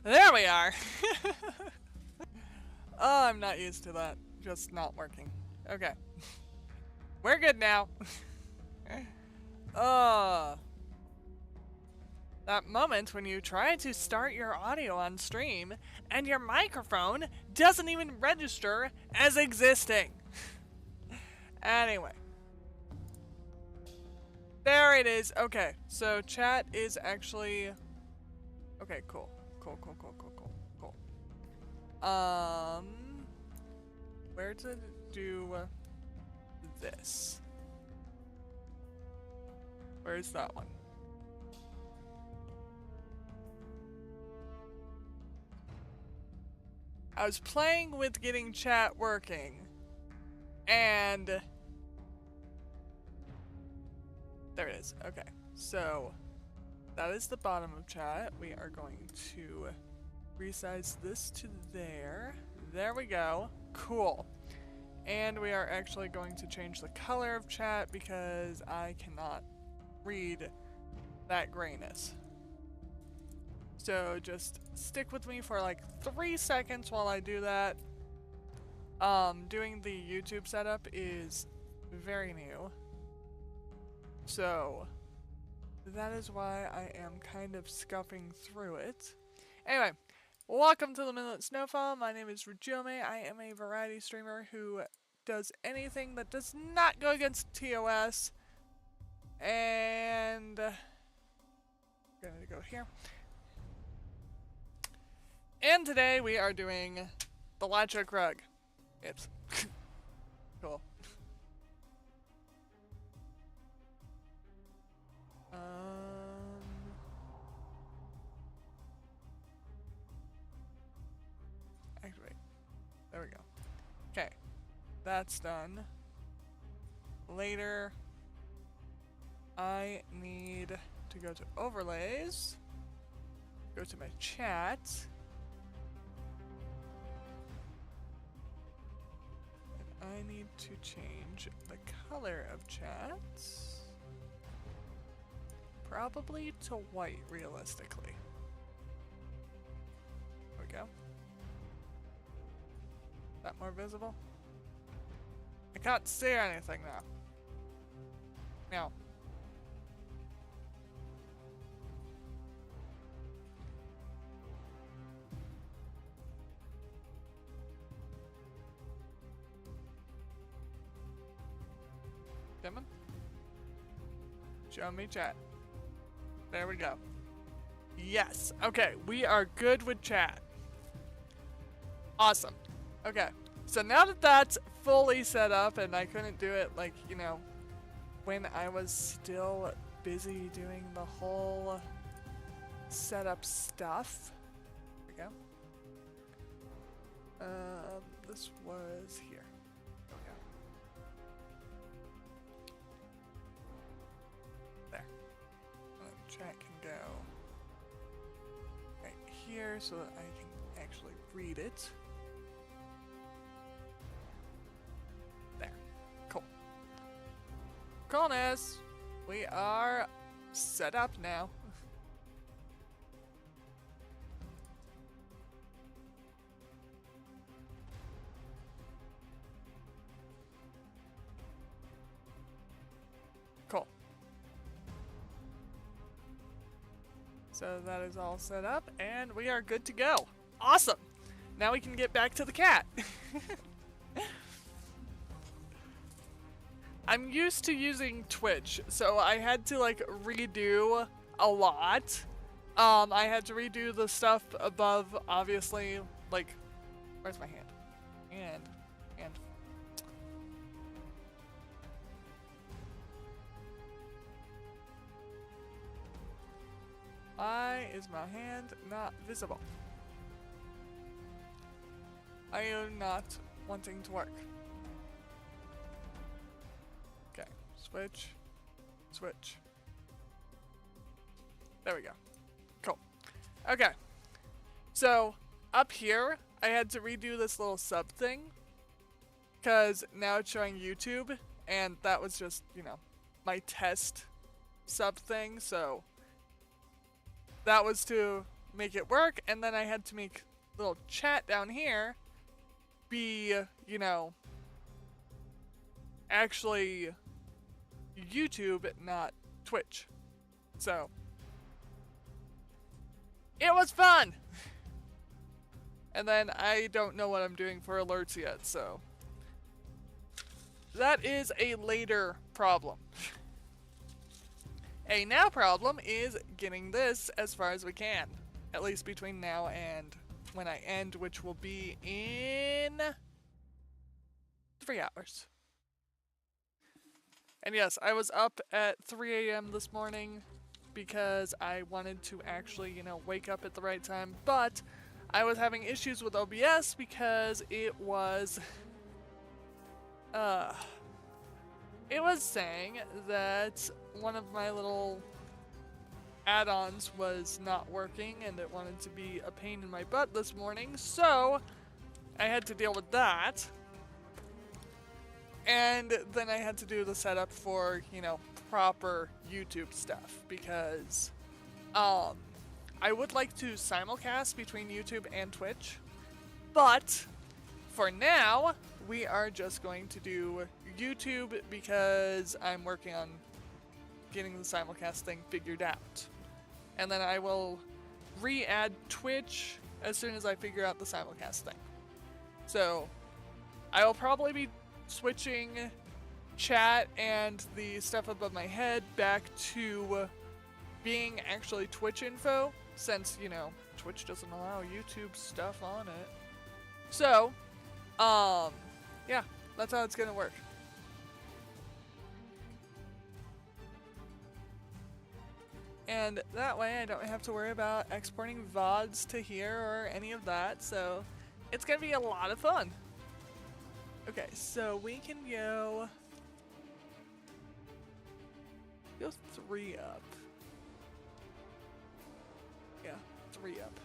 There we are! Oh, I'm not used to that. Just not working. Okay. We're good now. That moment when you try to start your audio on stream and your microphone doesn't even register as existing. Anyway. There it is. Okay, so chat is actually... Okay, cool. Cool. Where to do this? Where's that one? I was playing with getting chat working, and there it is. Okay, so that is the bottom of chat. We are going to resize this to there. There we go. Cool. And we are actually going to change the color of chat because I cannot read that grayness. So just stick with me for like 3 seconds while I do that. Doing the YouTube setup is very new. So that is why I am kind of scuffing through it. Anyway, welcome to the Midnight Snowfall. My name is Rajome. I am a variety streamer who does anything that does not go against TOS. And I'm gonna go here. And today we are doing the Latch Hook Rug. It's cool. Activate. There we go. Okay. That's done. Later, I need to go to overlays, go to my chat, and I need to change the color of chat, probably to white realistically. There we go. Is that more visible? I can't see anything now. Now. Come on. Show me chat. There we go. Yes. Okay, we are good with chat. Awesome. Okay. So now that that's fully set up and I couldn't do it like, you know, when I was still busy doing the whole setup stuff. There we go. This was here. Okay. There. Chat can go right here so that I can actually read it. Coolness! We are set up now. Cool. So that is all set up and we are good to go. Awesome! Now we can get back to the cat. I'm used to using Twitch, so I had to like redo a lot. I had to redo the stuff above, obviously, like, where's my hand? And. Why is my hand not visible? I am not wanting to work. Switch. Switch. There we go. Cool. Okay. So, up here, I had to redo this little sub thing. Because now it's showing YouTube. And that was just, you know, my test sub thing. So, that was to make it work, and then I had to make little chat down here be, you know, actually YouTube, not Twitch. So, it was fun! And then I don't know what I'm doing for alerts yet, so that is a later problem. A now problem is getting this as far as we can. At least between now and when I end, which will be in 3 hours. And yes, I was up at 3 a.m. this morning because I wanted to actually, you know, wake up at the right time. But I was having issues with OBS because it was saying that one of my little add-ons was not working and it wanted to be a pain in my butt this morning, so I had to deal with that. And then I had to do the setup for, you know, proper YouTube stuff because I would like to simulcast between YouTube and Twitch, but for now we are just going to do YouTube because I'm working on getting the simulcast thing figured out. And then I will re-add Twitch as soon as I figure out the simulcast thing. So I will probably be switching chat and the stuff above my head back to being actually Twitch info, since, you know, Twitch doesn't allow YouTube stuff on it. So, yeah, that's how it's gonna work. And that way I don't have to worry about exporting VODs to here or any of that, so it's gonna be a lot of fun. Okay, so we can go 3 up. Yeah, 3 up.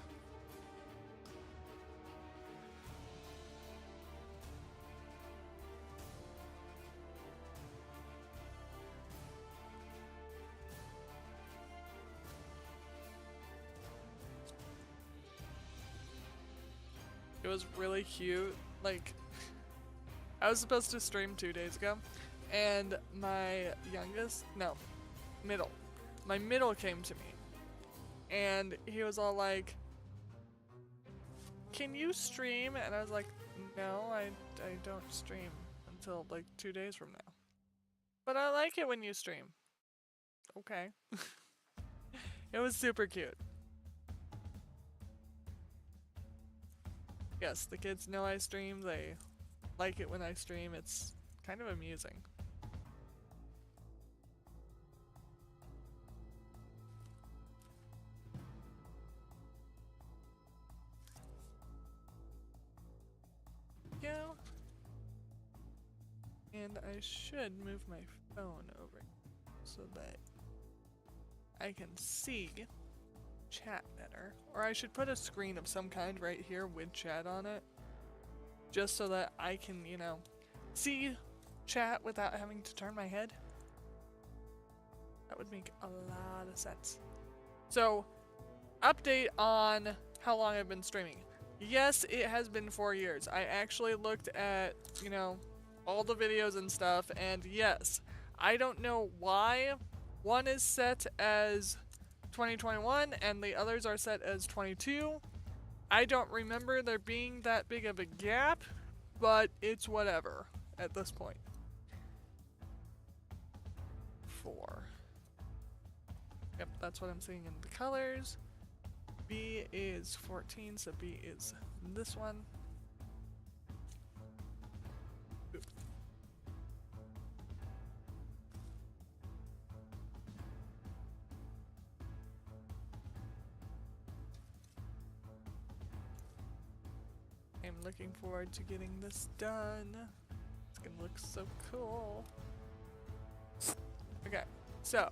It was really cute. Like, I was supposed to stream 2 days ago, and my middle came to me, and he was all like, "Can you stream?" And I was like, "No, I don't stream until like 2 days from now. But I like it when you stream." Okay. It was super cute. Yes, the kids know I stream, they like it when I stream, it's kind of amusing. Go. And I should move my phone over so that I can see chat better. Or I should put a screen of some kind right here with chat on it, just so that I can, you know, see chat without having to turn my head. That would make a lot of sense. So, update on how long I've been streaming. Yes, it has been 4 years. I actually looked at, you know, all the videos and stuff, and yes, I don't know why one is set as 2021 and the others are set as 22. I don't remember there being that big of a gap, but it's whatever at this point. 4. Yep, that's what I'm seeing in the colors. B is 14, so B is this one. Oop. I'm looking forward to getting this done. It's gonna look so cool. Okay, so.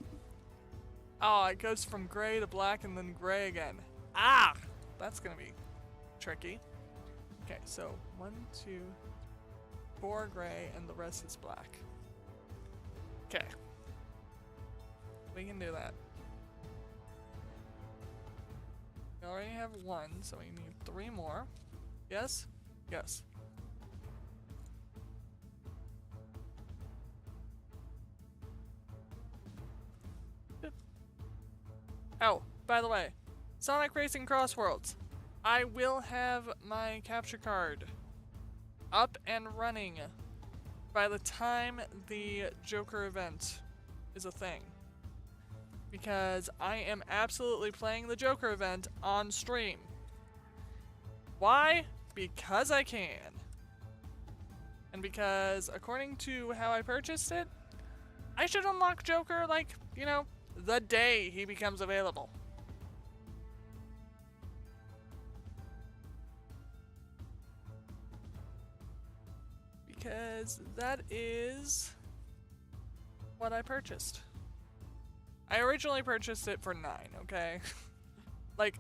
Oh, it goes from gray to black and then gray again. Ah! That's gonna be tricky. Okay, so 1, 2, 4 gray and the rest is black. Okay. We can do that. We already have one, so we need 3 more. Yes? Yes. Oh, by the way, Sonic Racing Crossworlds. I will have my capture card up and running by the time the Joker event is a thing. Because I am absolutely playing the Joker event on stream. Why? Because I can. And because, according to how I purchased it, I should unlock Joker, like, you know, the day he becomes available. Because that is what I purchased. I originally purchased it for 9, okay? Like,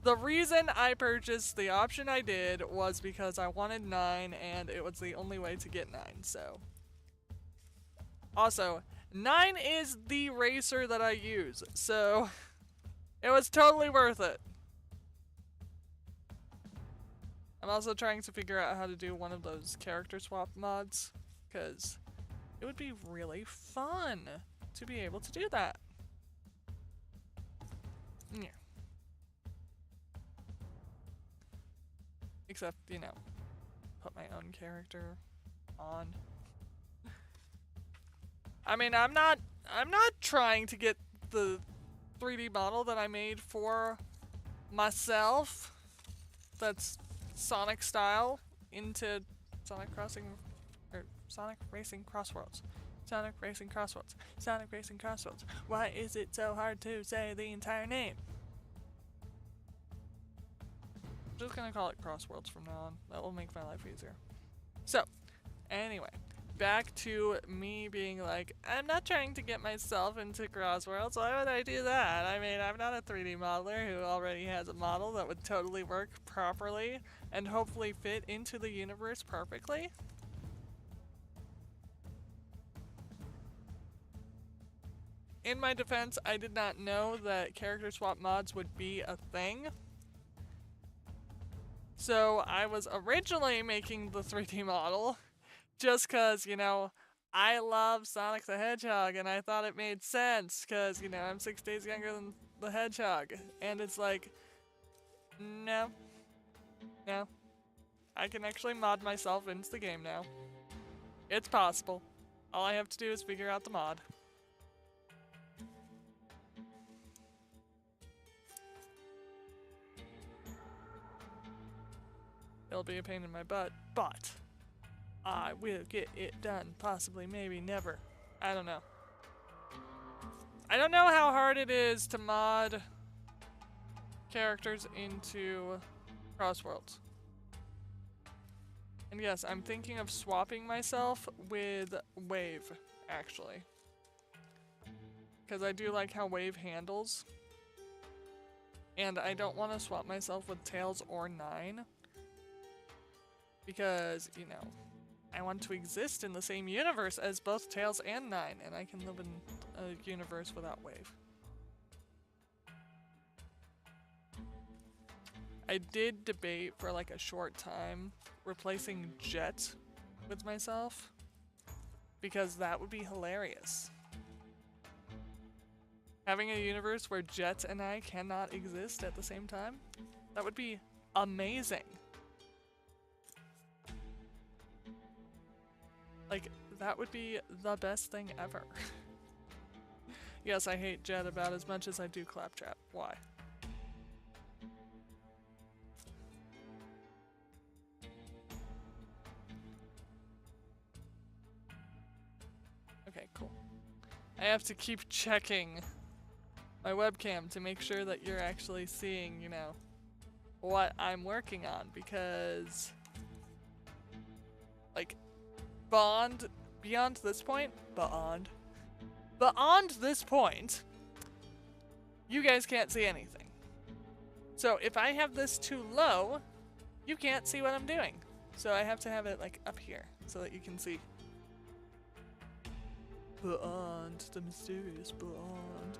the reason I purchased the option I did was because I wanted 9 and it was the only way to get 9, so. Also, 9 is the racer that I use, so it was totally worth it. I'm also trying to figure out how to do one of those character swap mods, because it would be really fun to be able to do that. Yeah. Except, you know, put my own character on. I mean, I'm not trying to get the 3D model that I made for myself that's Sonic style into Sonic Racing Crossworlds. Sonic Racing Crossworlds. Sonic Racing Crossworlds. Why is it so hard to say the entire name? I'm just gonna call it Crossworlds from now on. That will make my life easier. So, anyway, back to me being like, I'm not trying to get myself into Crossworlds. Why would I do that? I mean, I'm not a 3D modeler who already has a model that would totally work properly and hopefully fit into the universe perfectly. In my defense, I did not know that character swap mods would be a thing. So I was originally making the 3D model just cause, you know, I love Sonic the Hedgehog and I thought it made sense cause, you know, I'm 6 days younger than the Hedgehog. And it's like, no. No. I can actually mod myself into the game now. It's possible. All I have to do is figure out the mod. It'll be a pain in my butt, but I will get it done. Possibly, maybe, never. I don't know. I don't know how hard it is to mod characters into Crossworlds. And yes, I'm thinking of swapping myself with Wave, actually. Because I do like how Wave handles. And I don't want to swap myself with Tails or Nine. Because, you know, I want to exist in the same universe as both Tails and Nine, and I can live in a universe without Wave. I did debate for like a short time replacing Jet with myself, because that would be hilarious. Having a universe where Jet and I cannot exist at the same time, that would be amazing. Like, that would be the best thing ever. Yes, I hate Jet about as much as I do Claptrap. Why? Okay, cool. I have to keep checking my webcam to make sure that you're actually seeing, you know, what I'm working on, because like beyond this point, beyond this point, you guys can't see anything. So if I have this too low, you can't see what I'm doing. So I have to have it like up here so that you can see. Beyond the mysterious beyond.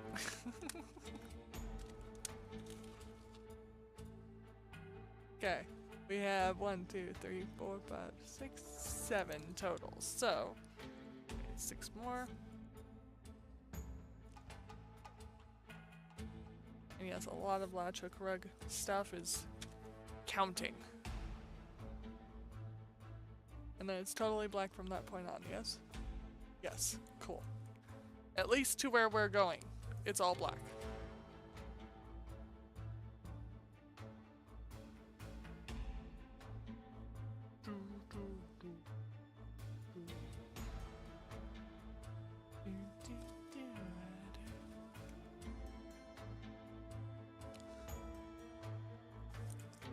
Okay. We have 1, 2, 3, 4, 5, 6, 7 total. So, 6 more. And yes, a lot of Latch Hook Rug stuff is counting. And then it's totally black from that point on, yes? Yes, cool. At least to where we're going, it's all black.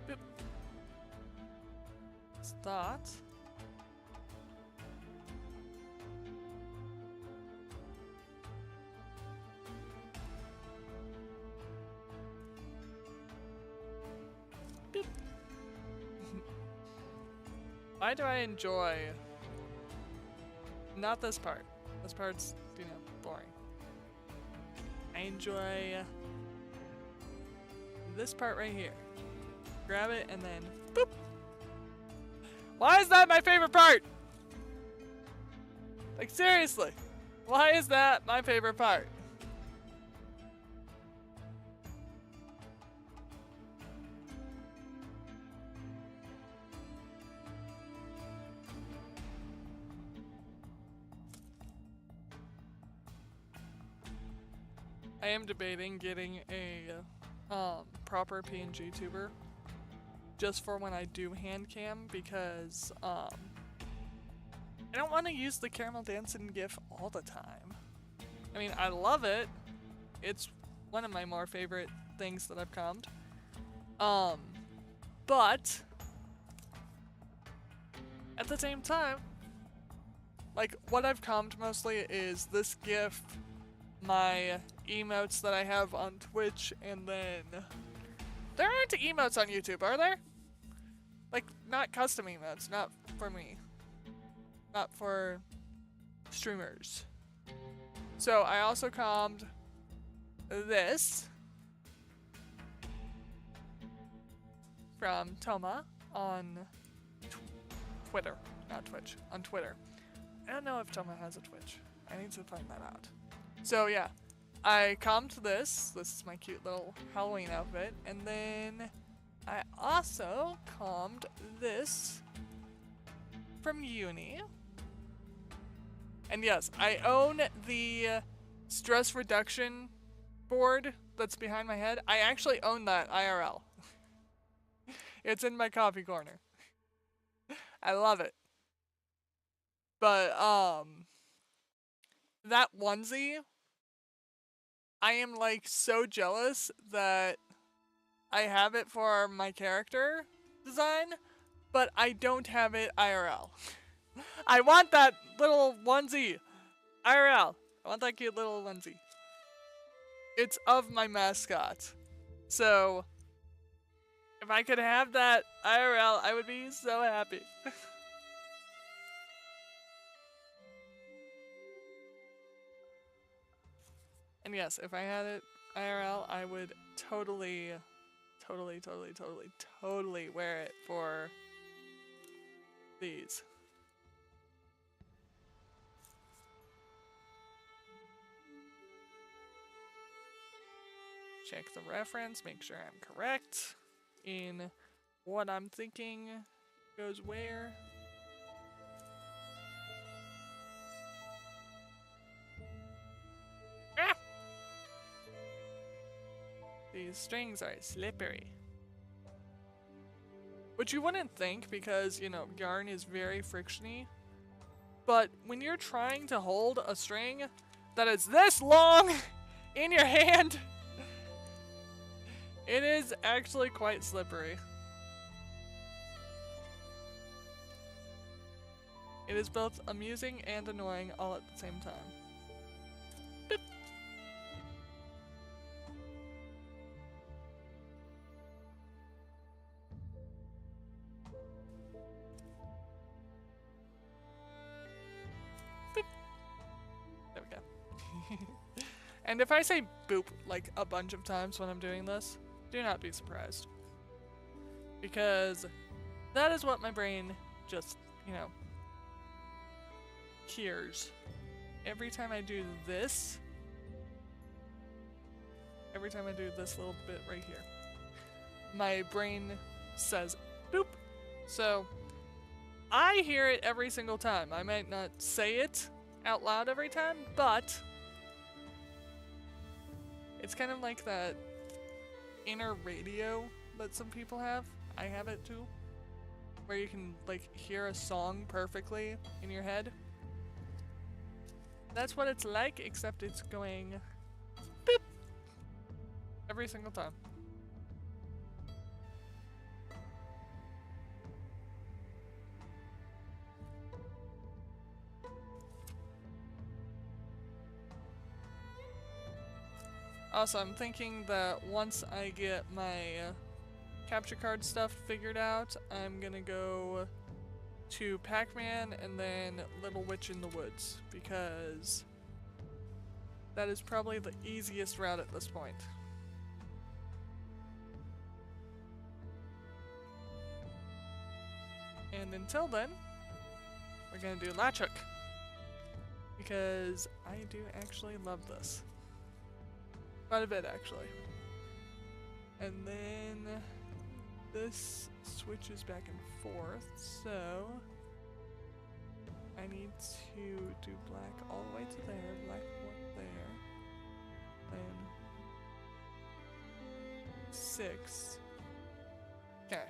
Boop. It's that. Boop. Why do I enjoy... Not this part. This part's, you know, boring. I enjoy this part right here. Grab it and then boop. Why is that my favorite part? Like seriously, why is that my favorite part? I am debating getting a proper PNG tuber just for when I do hand cam because I don't want to use the caramel dancing gif all the time. I mean, I love it. It's one of my more favorite things that I've commed. But at the same time, like what I've commed mostly is this gif, my emotes that I have on Twitch, and then there aren't emotes on YouTube, are there? Like, not custom emotes, not for me. Not for streamers. So I also commed this from Toma on Twitter, not Twitch, on Twitter. I don't know if Toma has a Twitch. I need to find that out. So yeah, I commed this. This is my cute little Halloween outfit. And then I also commed this from Uni. And yes, I own the stress reduction board that's behind my head. I actually own that IRL. It's in my coffee corner. I love it. But, that onesie, I am like so jealous that I have it for my character design, but I don't have it IRL. I want that little onesie IRL. I want that cute little onesie. It's of my mascot. So, if I could have that IRL, I would be so happy. And yes, if I had it IRL, I would totally wear it for these. Check the reference, make sure I'm correct in what I'm thinking goes where. Ah! These strings are slippery. Which you wouldn't think because, you know, yarn is very frictiony. But when you're trying to hold a string that is this long in your hand, it is actually quite slippery. It is both amusing and annoying all at the same time. Boop. Boop. There we go. And if I say boop like a bunch of times when I'm doing this, do not be surprised. Because that is what my brain just, you know, hears. Every time I do this, every time I do this little bit right here, my brain says boop. So I hear it every single time. I might not say it out loud every time, but it's kind of like that inner radio that some people have. I have it too, where you can like hear a song perfectly in your head. That's what it's like, except it's going beep every single time. Also, I'm thinking that once I get my capture card stuff figured out, I'm gonna go to Pac-Man and then Little Witch in the Woods, because that is probably the easiest route at this point. And until then, we're gonna do Latch Hook, because I do actually love this. Quite a bit, actually. And then this switches back and forth, so I need to do black all the way to there, black one there, then 6. Okay.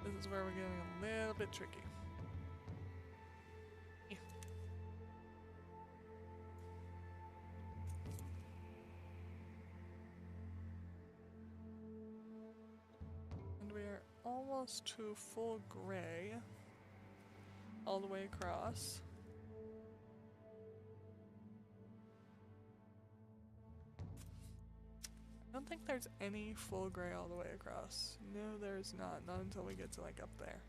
This is where we're getting a little bit tricky. Almost to full gray all the way across. I don't think there's any full gray all the way across. No, there's not. Not until we get to like up there.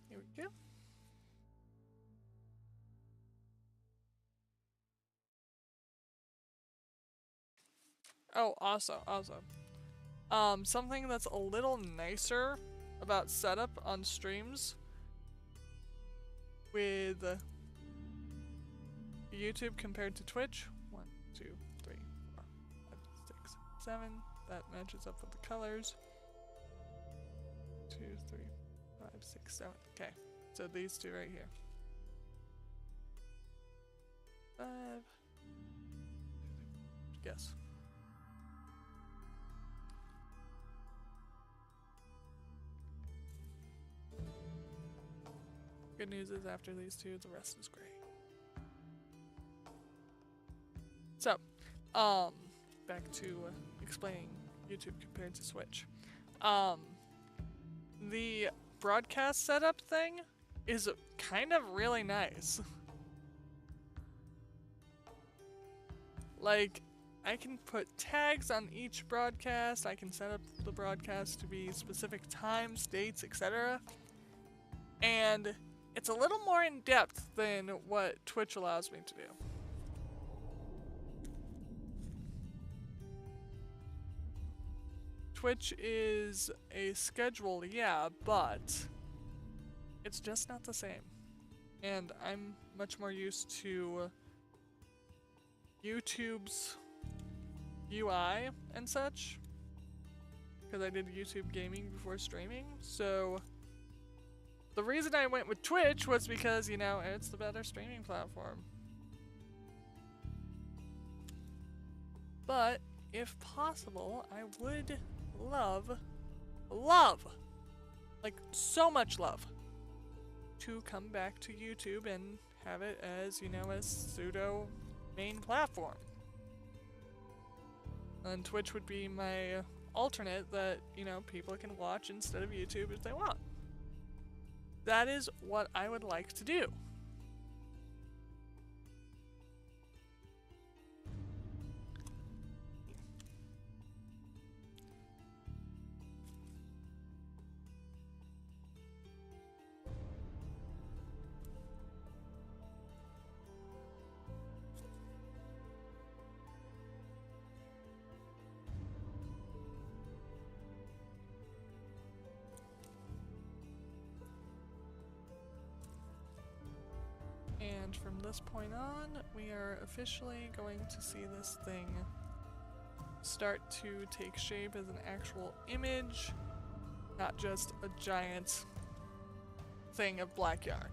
Here we go. Oh, also, something that's a little nicer about setup on streams with YouTube compared to Twitch. 1, 2, 3, 4, 5, 6, 7. That matches up with the colors. 2, 3, 5, 6, 7. Okay, so these two right here. 5. Guess. Good news is after these two, the rest is gray. So, back to explaining YouTube compared to Switch. The broadcast setup thing is kind of really nice. Like, I can put tags on each broadcast, I can set up the broadcast to be specific times, dates, etc. And it's a little more in depth than what Twitch allows me to do. Twitch is a schedule, yeah, but it's just not the same. And I'm much more used to YouTube's UI and such, because I did YouTube gaming before streaming, so the reason I went with Twitch was because, you know, it's the better streaming platform. But, if possible, I would love, like so much love, to come back to YouTube and have it as, you know, a pseudo main platform. And Twitch would be my alternate that, you know, people can watch instead of YouTube if they want. That is what I would like to do. And from this point on, we are officially going to see this thing start to take shape as an actual image, not just a giant thing of black yarn.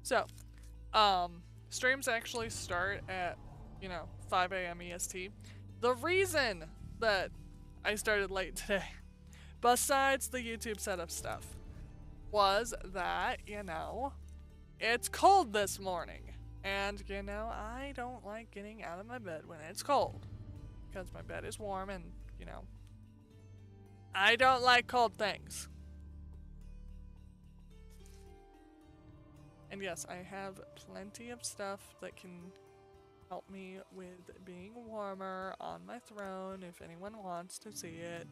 So, streams actually start at, 5 a.m. EST. The reason that I started late today, besides the YouTube setup stuff, was that, it's cold this morning. And, I don't like getting out of my bed when it's cold. Because my bed is warm and, I don't like cold things. And yes, I have plenty of stuff that can help me with being warmer on my throne if anyone wants to see it.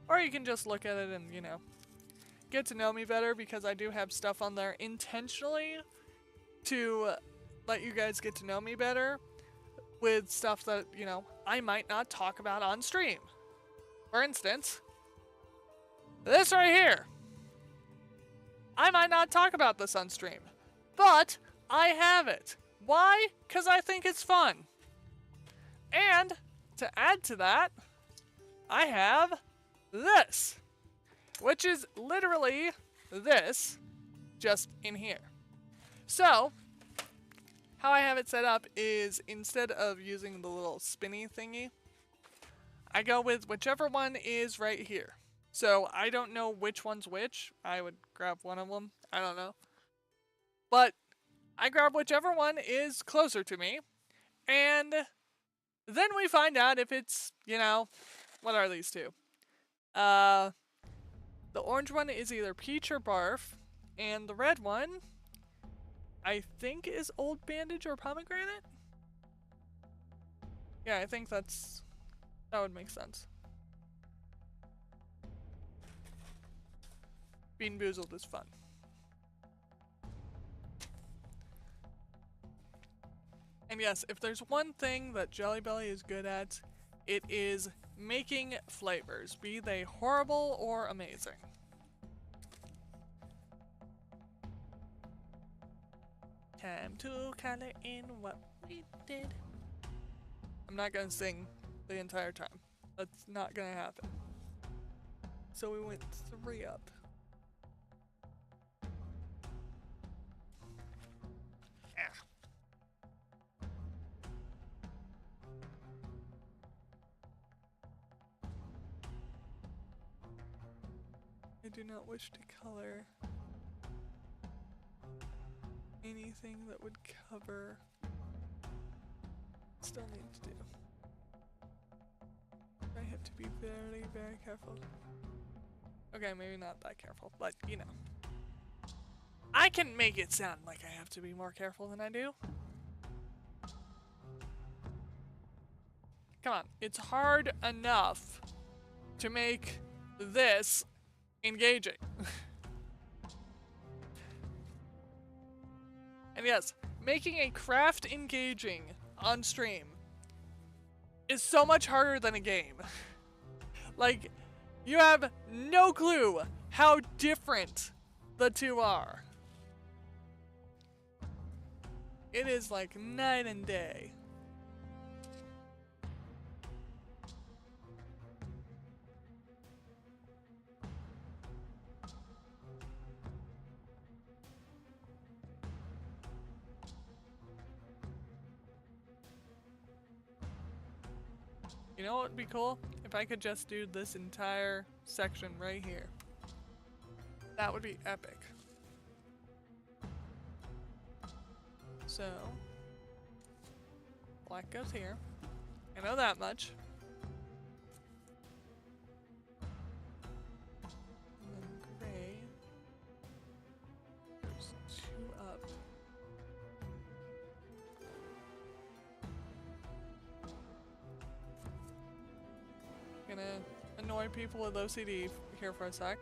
Or you can just look at it and, get to know me better, because I do have stuff on there intentionally to let you guys get to know me better with stuff that, I might not talk about on stream. For instance, this right here. I might not talk about this on stream, but I have it. Why? Because I think it's fun. And to add to that, I have this, which is literally this, just in here. So, how I have it set up is, instead of using the little spinny thingy, I go with whichever one is right here. So I don't know which one's which. I would grab one of them. I don't know. But I grab whichever one is closer to me. And then we find out if it's, what are these two? The orange one is either peach or barf. And the red one, I think, is old bandage or pomegranate. Yeah, I think that would make sense. Bean Boozled is fun. And yes, if there's one thing that Jelly Belly is good at, it is making flavors, be they horrible or amazing. Time to color in what we did. I'm not gonna sing the entire time. That's not gonna happen. So we went 3 up. I do not wish to color anything that would cover. Still need to do. I have to be very, very careful. Okay, maybe not that careful, but I can make it sound like I have to be more careful than I do. Come on, it's hard enough to make this engaging. And yes, making a craft engaging on stream is so much harder than a game. Like, you have no clue how different the two are. It is like night and day. You know what would be cool? If I could just do this entire section right here. That would be epic. So, black goes here. I know that much. And then gray goes 2 up. Gonna annoy people with OCD here for a sec.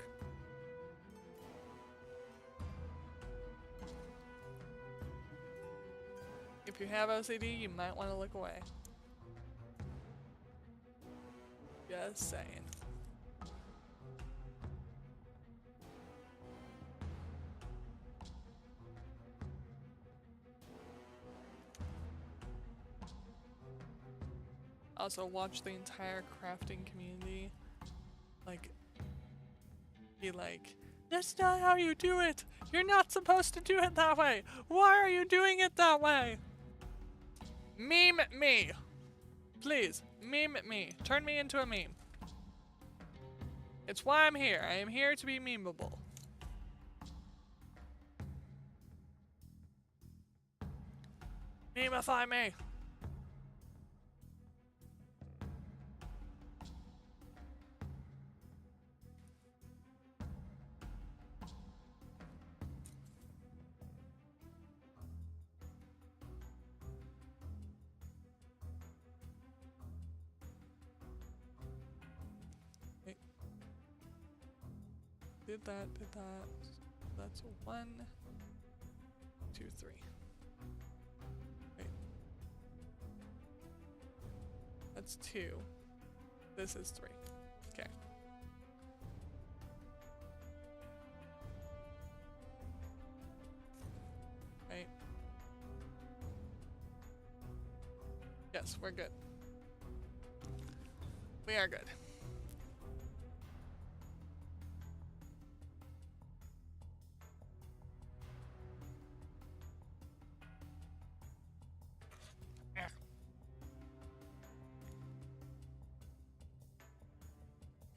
If you have OCD, you might want to look away. Just saying. Also, watch the entire crafting community, like, be like, that's not how you do it! You're not supposed to do it that way! Why are you doing it that way? Meme me! Please, meme me. Turn me into a meme. It's why I'm here. I am here to be memeable. Memeify me! Did that. That's 1, 2, 3. Wait. That's 2. This is 3. Okay. Right. Yes, we're good. We are good.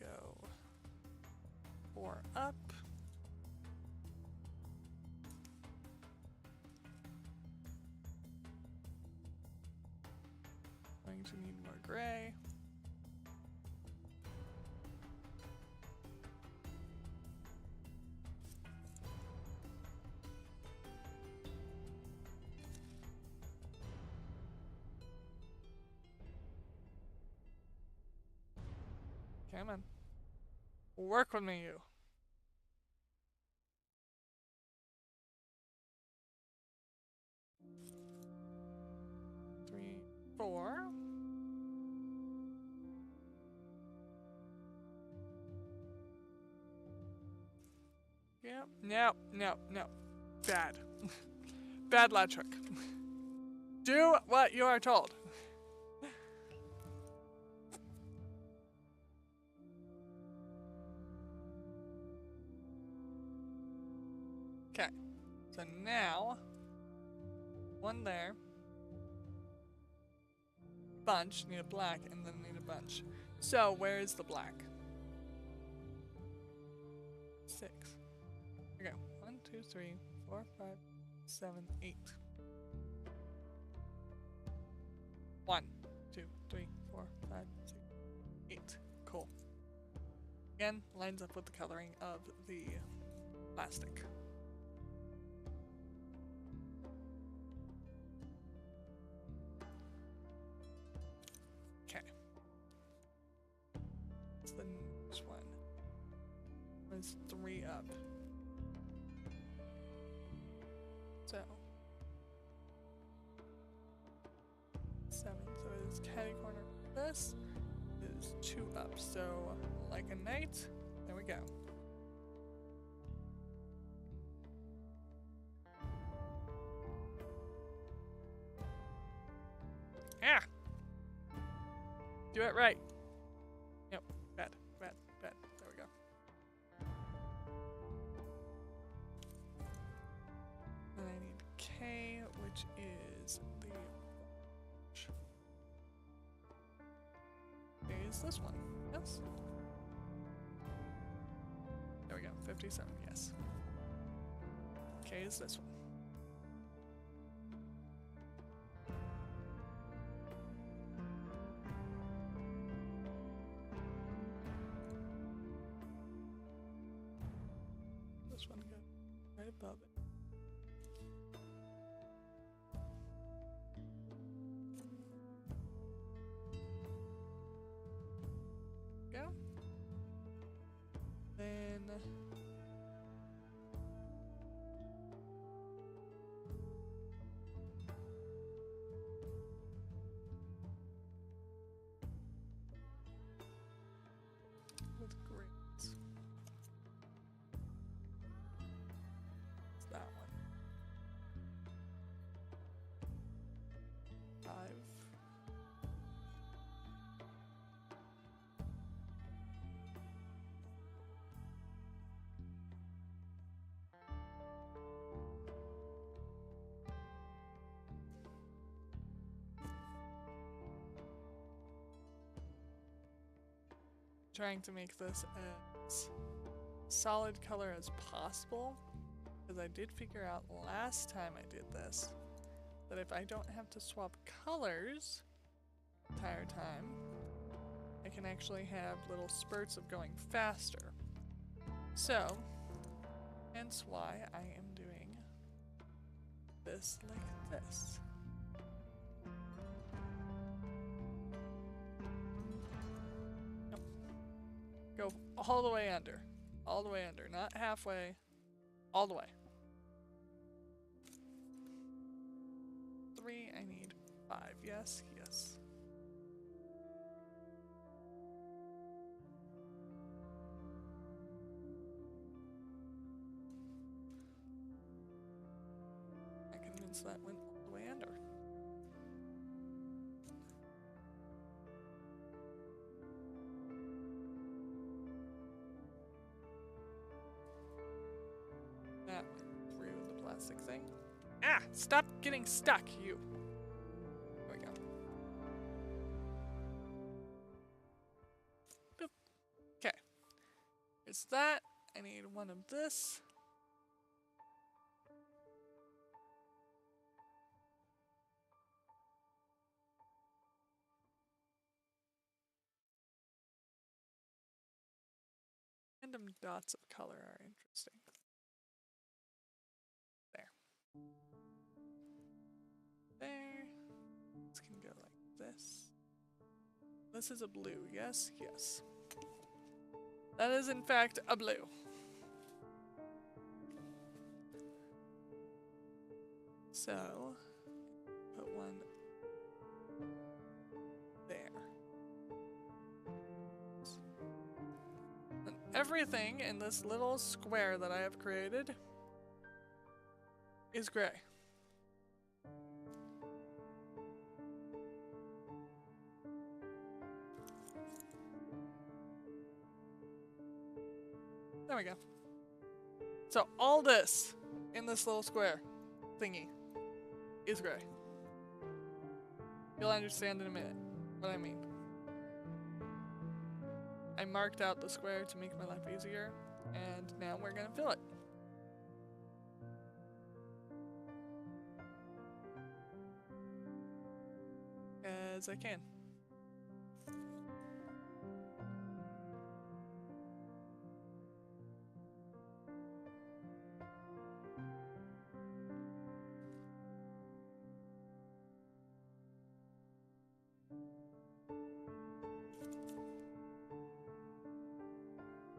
Go 4 up. Going to need more gray. Come on. Work with me, you. Three, 4. Yeah. No. Bad. Bad latch hook. Do what you are told. Okay. So now, 1 there. Bunch, need a black, and then need a bunch. So, where is the black? 6. Okay, 1, 2, 3, 4, 5, 7, 8. 1, 2, 3, 4, 5, 6, 8. Cool. Again, lines up with the coloring of the plastic. Okay. What's the next one? It's 3 up. So 7. So it is catty corner. This is 2 up. So like a knight. There we go. Ah! Do it right. Yep. Bad. There we go. And I need K, which is the K is this one. Yes. There we go. 57. Yes. K is this one. This one goes right above it. Go. Then trying to make this as solid color as possible, because I did figure out last time I did this that if I don't have to swap colors the entire time, I can actually have little spurts of going faster. So, hence why I am doing this like this. Nope. Go all the way under. All the way under. Not halfway. All the way. 3, I need 5. Yes, yes. I'm convinced that went all the way under. That went through the plastic thing. Ah! Stop getting stuck, you! There we go. Boop. Okay. It's that. I need one of this. Random dots of color are interesting. There. There. This can go like this. This is a blue, yes? Yes. That is in fact a blue. So, put one there. And everything in this little square that I have created is gray. There we go. So all this in this little square thingy is gray. You'll understand in a minute what I mean. I marked out the square to make my life easier, and now we're gonna fill it. As I can.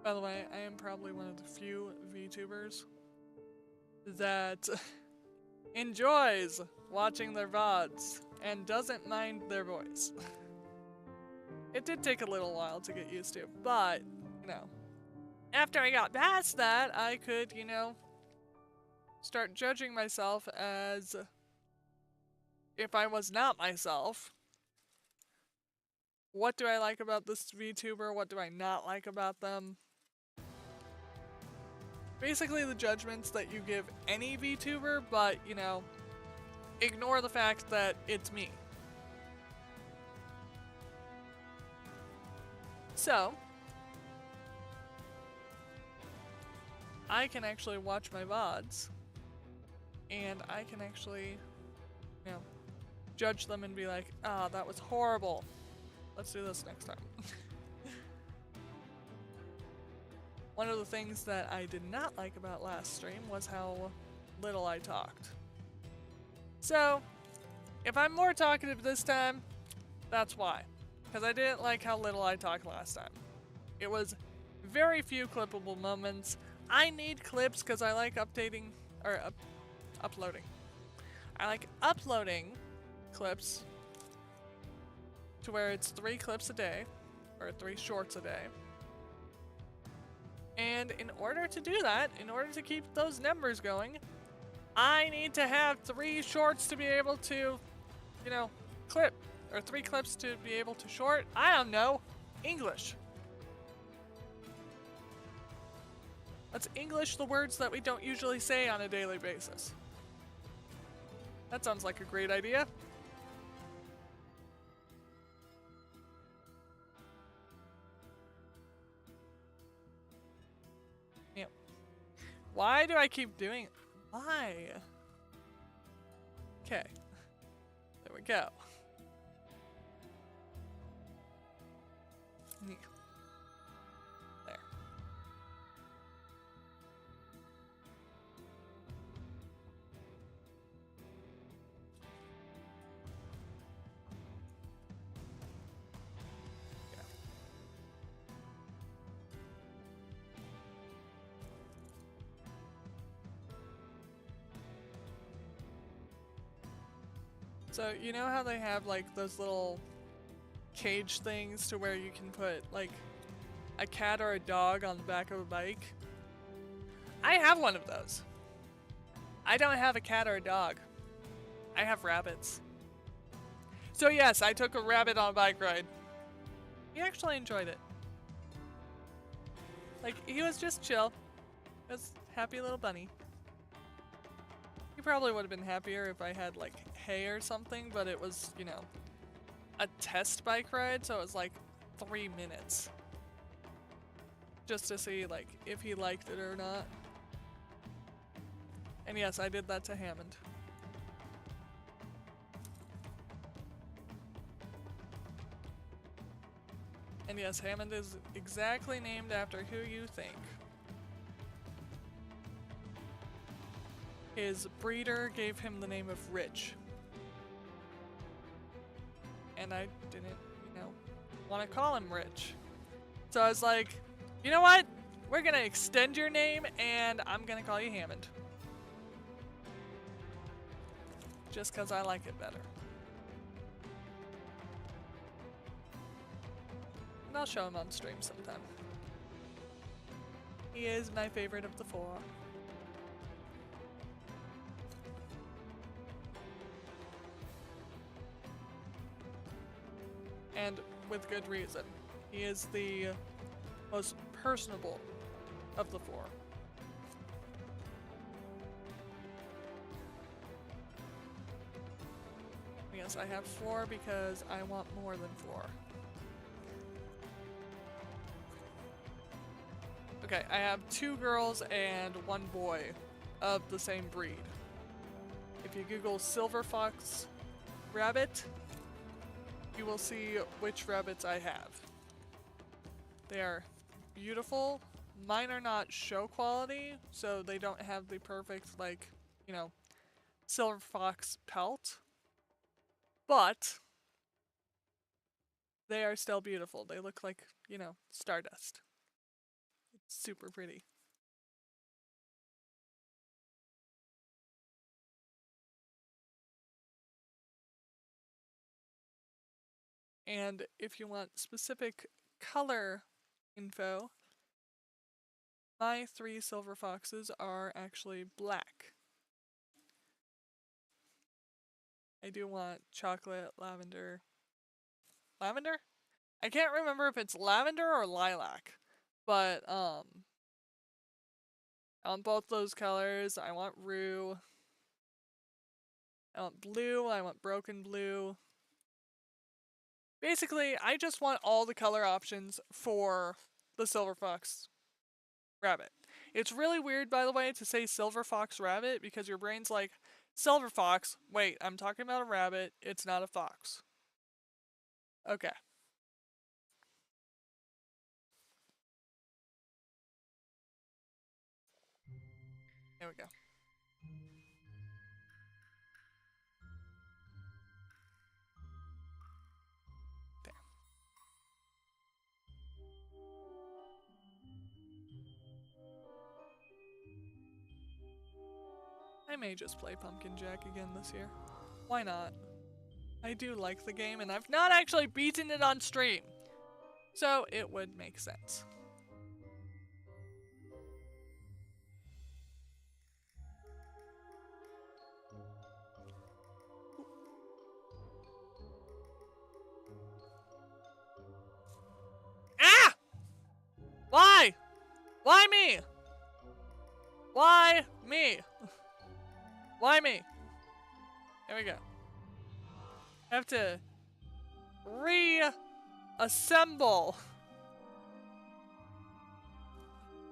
By the way, I am probably one of the few VTubers that enjoys watching their VODs and doesn't mind their voice. It did take a little while to get used to, but, you know, after I got past that, I could, you know, start judging myself as if I was not myself. What do I like about this VTuber? What do I not like about them? Basically the judgments that you give any VTuber, but, you know, ignore the fact that it's me. So, I can actually watch my VODs, and I can actually, you know, judge them and be like, ah, that was horrible. Let's do this next time. One of the things that I did not like about last stream was how little I talked. So, if I'm more talkative this time, that's why. Because I didn't like how little I talked last time. It was very few clippable moments. I need clips because I like updating, or uploading. I like uploading clips to where it's 3 clips a day, or 3 shorts a day. And in order to do that, in order to keep those numbers going, I need to have 3 shorts to be able to, you know, clip. Or 3 clips to be able to short. I don't know. English. Let's English the words that we don't usually say on a daily basis. That sounds like a great idea. Yep. Why do I keep doing it? Why? Okay. There we go. Yeah. There. Yeah. So, you know how they have like those little cage things to where you can put like a cat or a dog on the back of a bike? I have one of those. I don't have a cat or a dog. I have rabbits. So yes, I took a rabbit on a bike ride. He actually enjoyed it. Like, he was just chill. He was a happy little bunny. He probably would have been happier if I had like hay or something, but it was, you know, a test bike ride, so it was like 3 minutes. Just to see like if he liked it or not. And yes, I did that to Hammond. And yes, Hammond is exactly named after who you think. His breeder gave him the name of Rich. And I didn't, you know, want to call him Rich. So I was like, you know what? We're gonna extend your name and I'm gonna call you Hammond. Just because I like it better. And I'll show him on stream sometime. He is my favorite of the 4. And with good reason. He is the most personable of the 4. Yes, I have 4 because I want more than 4. Okay, I have 2 girls and 1 boy of the same breed. If you Google silver fox rabbit, you will see which rabbits I have. They are beautiful. Mine are not show quality, so they don't have the perfect, like, you know, silver fox pelt. But they are still beautiful. They look like, you know, stardust. It's super pretty. And if you want specific color info, my 3 silver foxes are actually black. I do want chocolate, lavender. Lavender? I can't remember if it's lavender or lilac, but on both those colors, I want rue. I want blue, I want broken blue. Basically, I just want all the color options for the silver fox rabbit. It's really weird, by the way, to say silver fox rabbit because your brain's like, silver fox, wait, I'm talking about a rabbit, it's not a fox. Okay. There we go. There. I may just play Pumpkin Jack again this year. Why not? I do like the game, and I've not actually beaten it on stream. So it would make sense. Ah! Why? Why me? Why me? Why me? There we go. I have to reassemble.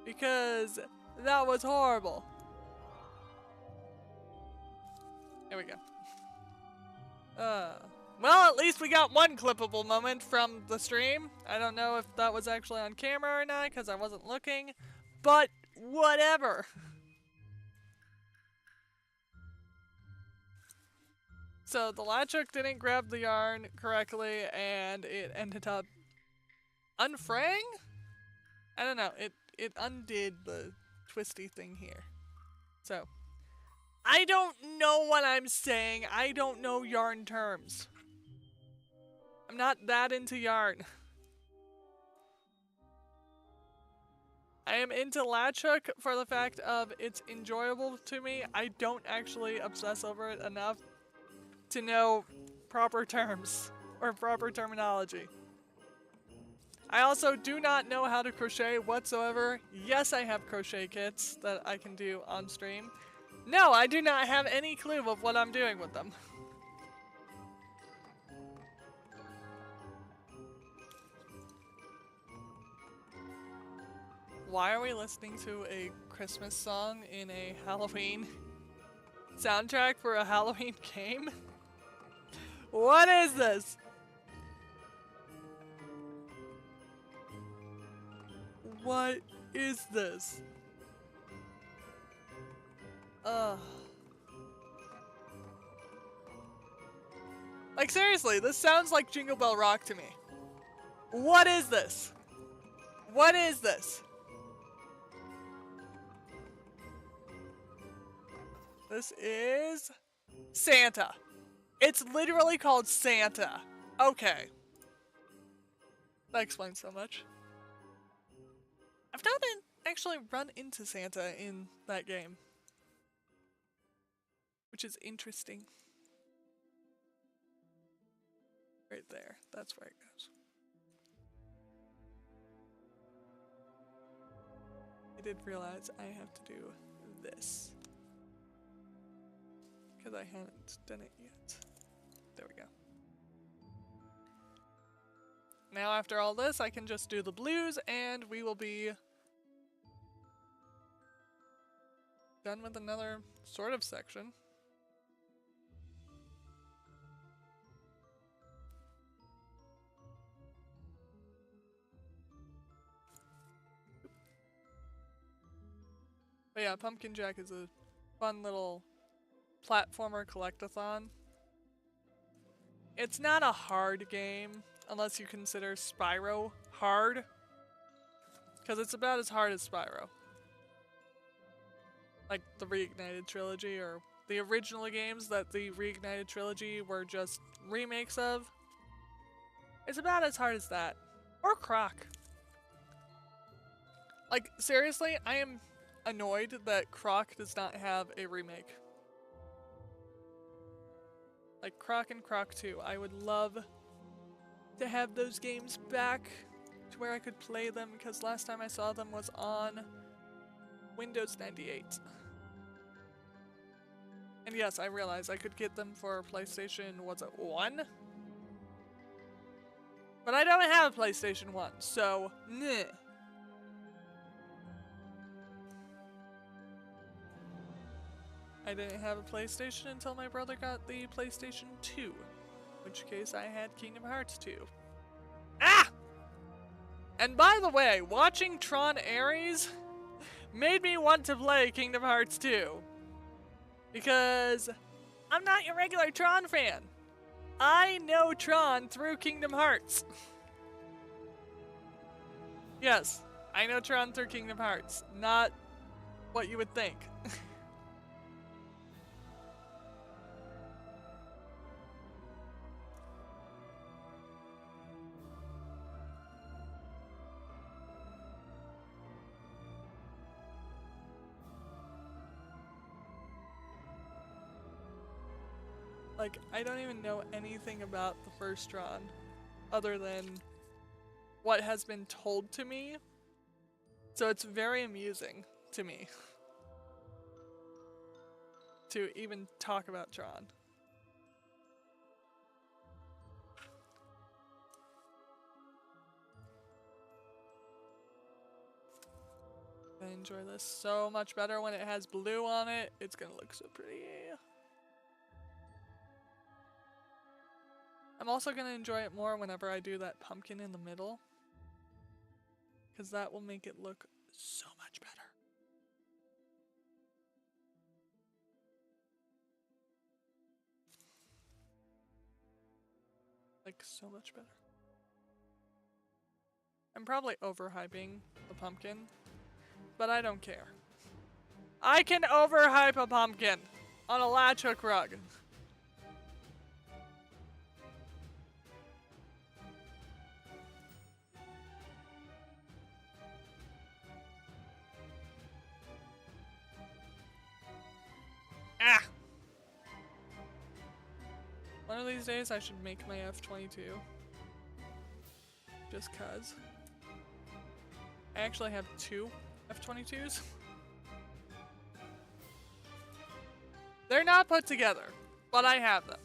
because that was horrible. There we go. Well, at least we got one clippable moment from the stream. I don't know if that was actually on camera or not because I wasn't looking, but whatever. So the latch hook didn't grab the yarn correctly and it ended up unfraying? I don't know. It undid the twisty thing here. So I don't know what I'm saying. I don't know yarn terms. I'm not that into yarn. I am into latch hook for the fact of it's enjoyable to me. I don't actually obsess over it enough to know proper terms or proper terminology. I also do not know how to crochet whatsoever. Yes, I have crochet kits that I can do on stream. No, I do not have any clue of what I'm doing with them. Why are we listening to a Christmas song in a Halloween soundtrack for a Halloween game? What is this? What is this? Like seriously, this sounds like Jingle Bell Rock to me. What is this? What is this? This is Santa. It's literally called Santa. Okay. That explains so much. I've not actually run into Santa in that game, which is interesting. Right there. That's where it goes. I did realize I have to do this. Because I haven't done it yet. There we go. Now after all this, I can just do the blues and we will be done with another sort of section. But yeah, Pumpkin Jack is a fun little platformer collectathon. It's not a hard game, unless you consider Spyro hard. Because it's about as hard as Spyro. Like the Reignited trilogy, or the original games that the Reignited trilogy were just remakes of. It's about as hard as that. Or Croc. Like, seriously, I am annoyed that Croc does not have a remake. Like Croc and Croc 2. I would love to have those games back to where I could play them, because last time I saw them was on Windows 98. And yes, I realize I could get them for PlayStation, was it 1? But I don't have a PlayStation 1, so meh. I didn't have a PlayStation until my brother got the PlayStation 2. In which case I had Kingdom Hearts 2. Ah! And by the way, watching Tron Ares made me want to play Kingdom Hearts 2. Because I'm not your regular Tron fan. I know Tron through Kingdom Hearts. Yes, I know Tron through Kingdom Hearts. Not what you would think. Like, I don't even know anything about the first Tron, other than what has been told to me. So it's very amusing to me to even talk about Tron. gonna enjoy this so much better when it has blue on it. It's gonna look so pretty. I'm also gonna enjoy it more whenever I do that pumpkin in the middle, because that will make it look so much better. Like, so much better. I'm probably overhyping the pumpkin, but I don't care. I can overhype a pumpkin on a latch hook rug. Ah! One of these days I should make my F-22. Just cuz. I actually have 2 F-22s. They're not put together, but I have them.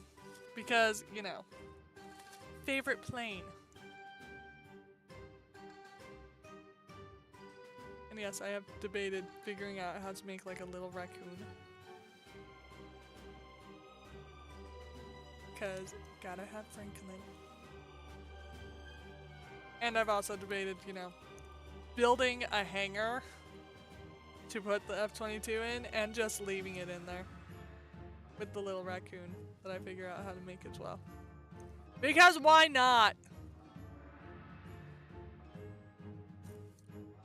Because, you know, favorite plane. And yes, I have debated figuring out how to make like a little raccoon. Because gotta have Franklin. And I've also debated, you know, building a hangar to put the F-22 in and just leaving it in there with the little raccoon that I figure out how to make as well. Because why not?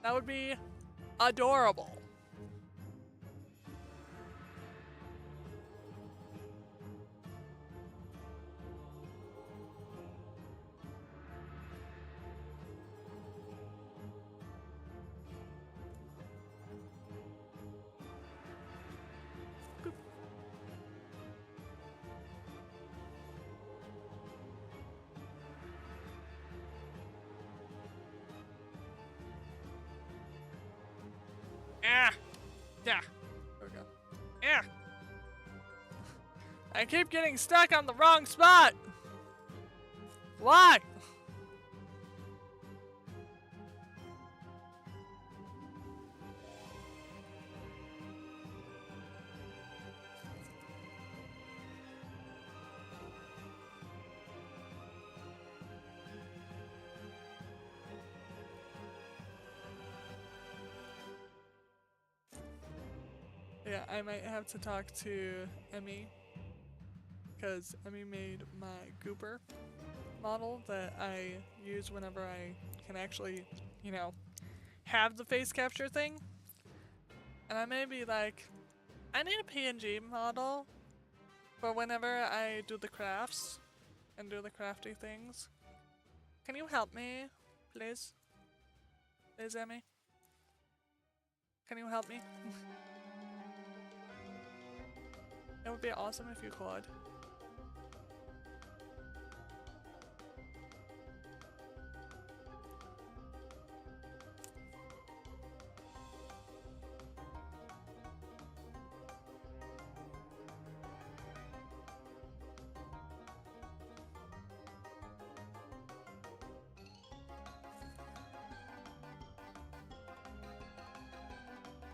That would be adorable. Ah! Yeah. Okay. Yeah. I keep getting stuck on the wrong spot. Why? Yeah, I might have to talk to Emmy, because Emmy made my Gooper model that I use whenever I can actually, you know, have the face capture thing. And I may be like, I need a PNG model for whenever I do the crafts and do the crafty things. Can you help me, please? Please, Emmy? Can you help me? It would be awesome if you could.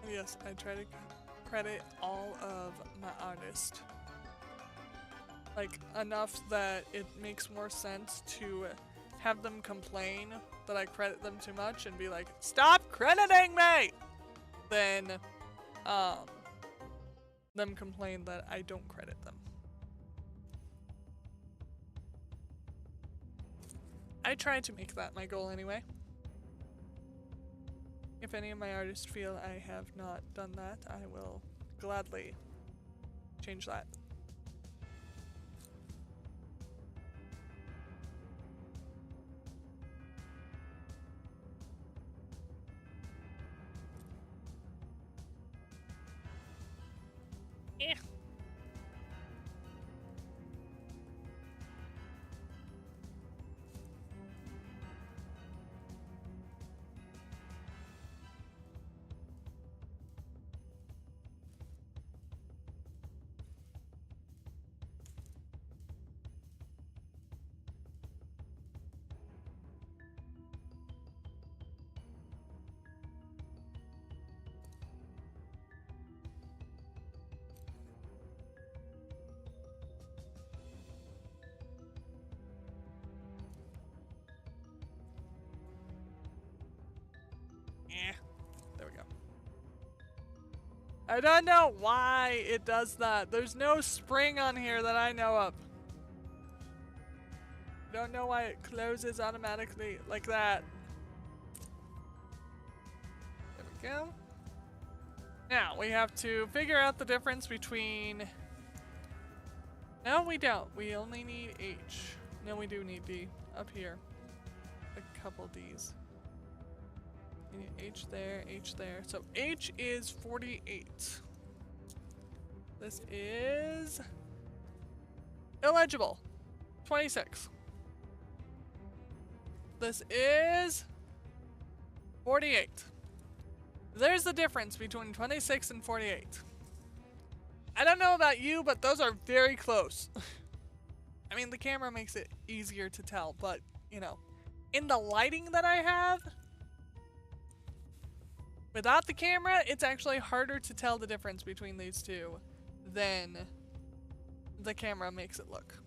Yes, I try to credit all of my artists. Like, enough that it makes more sense to have them complain that I credit them too much and be like, stop crediting me! Than, them complain that I don't credit them. I try to make that my goal anyway. If any of my artists feel I have not done that, I will gladly change that. Eh. I don't know why it does that. There's no spring on here that I know of. Don't know why it closes automatically like that. There we go. Now we have to figure out the difference between... No, we don't. We only need H. No, we do need D up here. A couple D's. We need H there, H there. So H is 48. This is illegible. 26. This is 48. There's the difference between 26 and 48. I don't know about you, but those are very close. I mean, the camera makes it easier to tell, but, you know, in the lighting that I have, without the camera, it's actually harder to tell the difference between these two than the camera makes it look.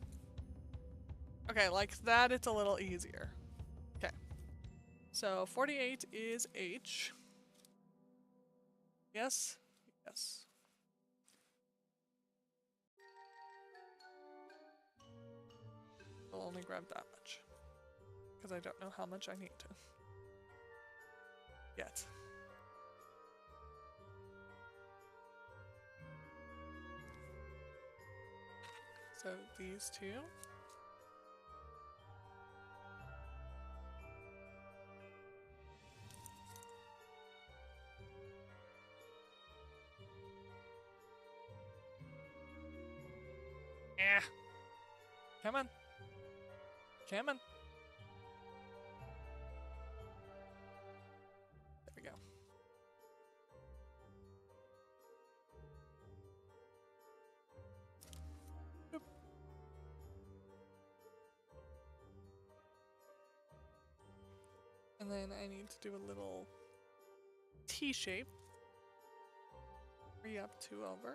Okay, like that, it's a little easier. Okay. So 48 is H. Yes? Yes. I'll only grab that much. Because I don't know how much I need to. Yet. So these two. Yeah. Come on. Come on. There we go. Boop. And then I need to do a little T shape. 3 up, 2 over.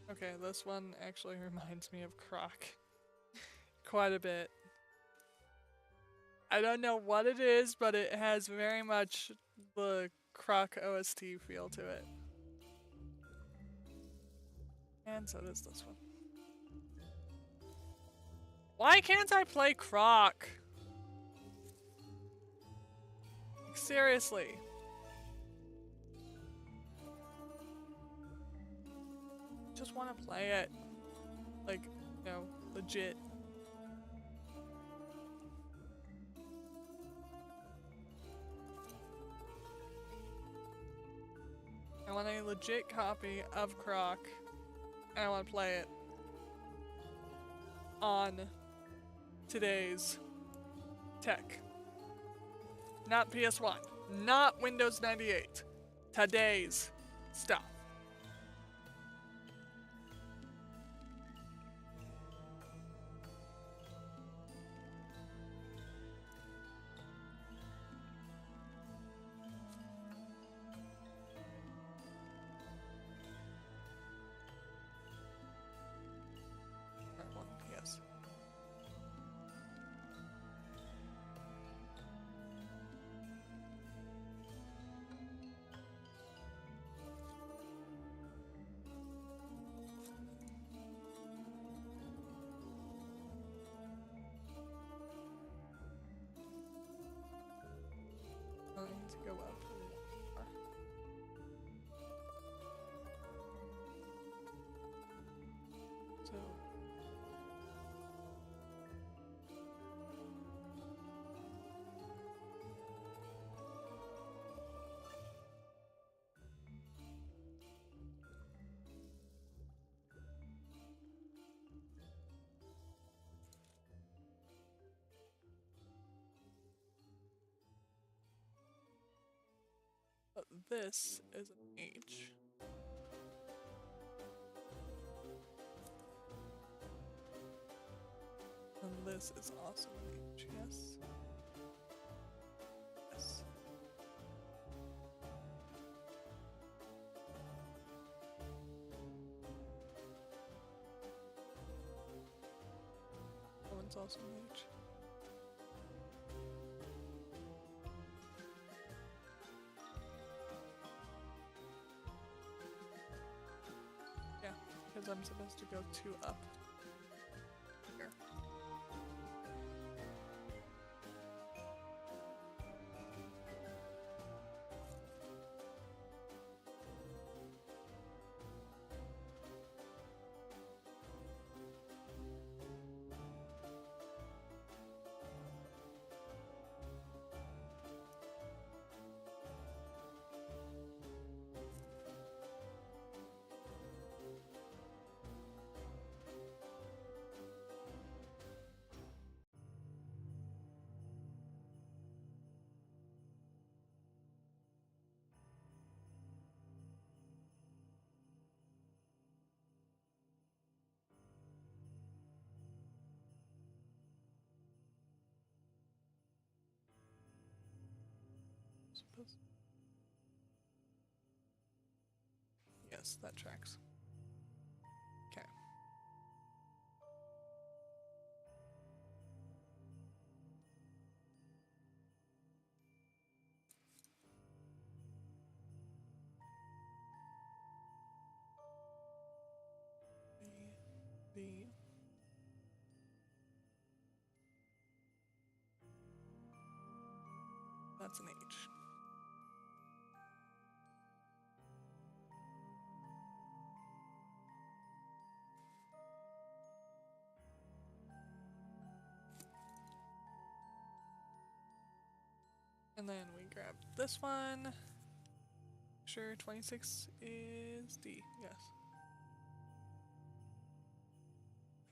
Okay, this one actually reminds me of Croc quite a bit. I don't know what it is, but it has very much the Croc OST feel to it. And so does this one. Why can't I play Croc? Like, seriously. Just want to play it. Like, you know, legit. I want a legit copy of Croc, and I want to play it on today's tech. Not PS1, not Windows 98. Today's stuff. Yes. I need to go up. So this is an H. And this is also an H, yes? Yes. one's also an H. Yeah, because I'm supposed to go 2 up. Here. Suppose. Yes, that tracks. Okay. B. That's an H. And then we grab this one. Sure, 26 is D, yes.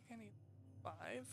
I think I need 5.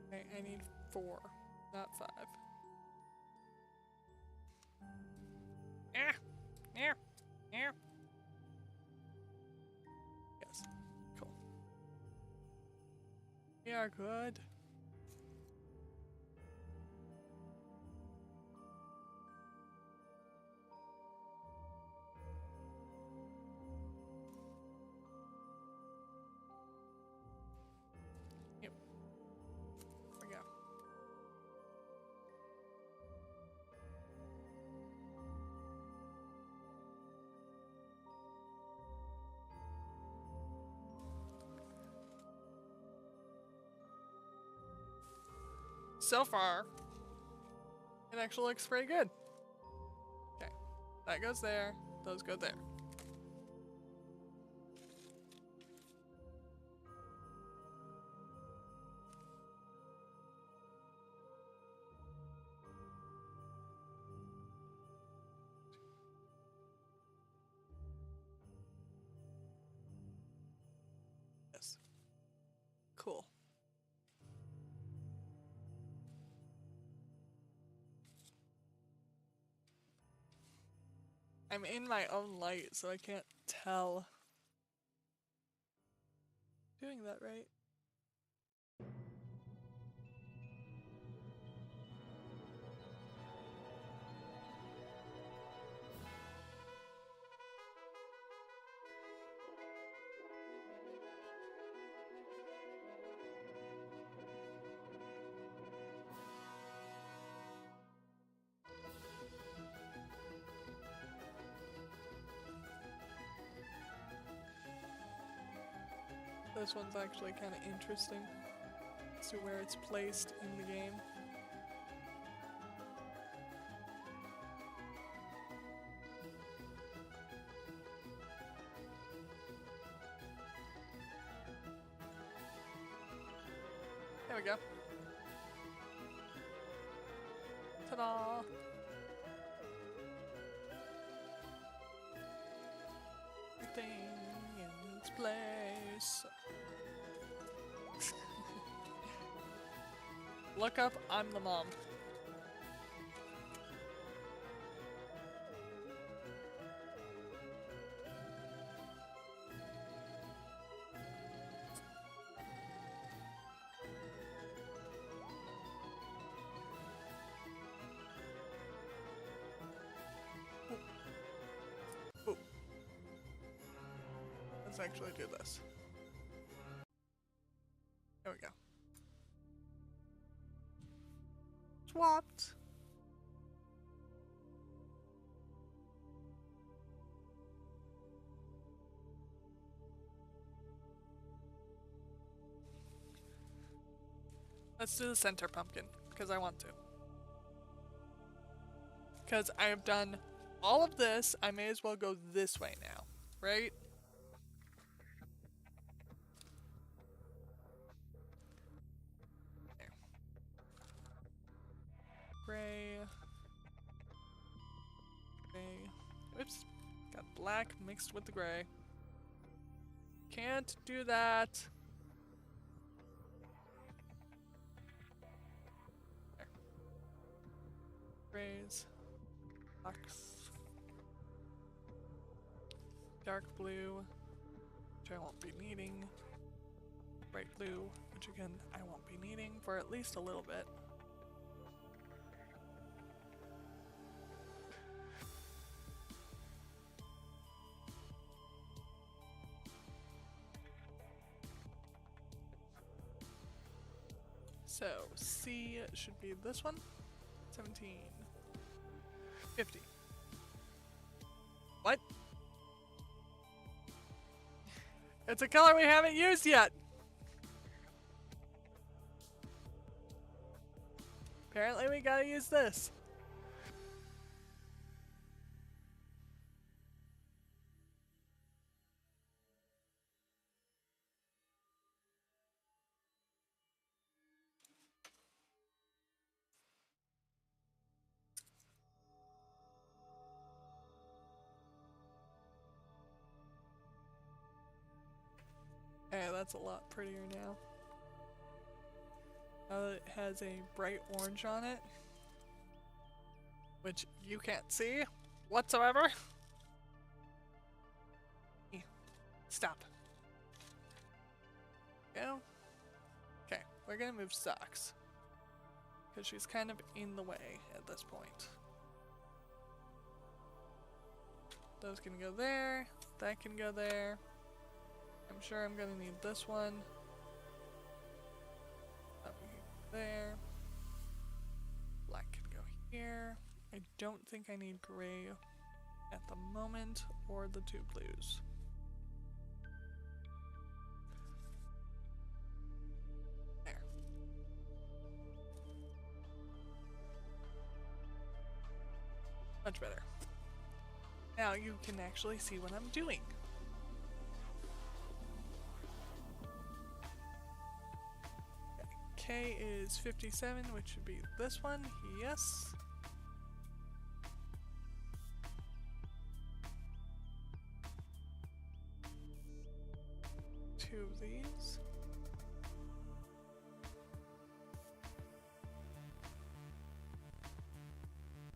Okay, I need 4, not 5. Yes, cool. We are good. Yep. There we go. So far, it actually looks pretty good. Okay, that goes there, those go there. Yes. Cool. I'm in my own light, so I can't tell. Doing that right. This one's actually kind of interesting as to where it's placed in the game. There we go. Ta-da! place. Look up, I'm the mom. Ooh. Ooh. Let's actually do this. There we go. Swapped. Let's do the center pumpkin, because I want to. Because I have done all of this, I may as well go this way now, right? There. Gray. Gray. Oops. Got black mixed with the gray. Can't do that. There. Grays. Blacks. Dark blue, which I won't be needing. Bright blue, which again I won't be needing for at least a little bit. So C should be this one. 1750. What? It's a color we haven't used yet. Apparently we gotta use this. Okay, that's a lot prettier now. It has a bright orange on it, which you can't see whatsoever. Stop. Go. Okay, we're gonna move socks, because she's kind of in the way at this point. Those can go there, that can go there. I'm sure I'm gonna need this one. That can go there. Black can go here. I don't think I need gray at the moment, or the two blues. There. Much better. Now you can actually see what I'm doing. K is 57, which should be this one. Yes. Two of these.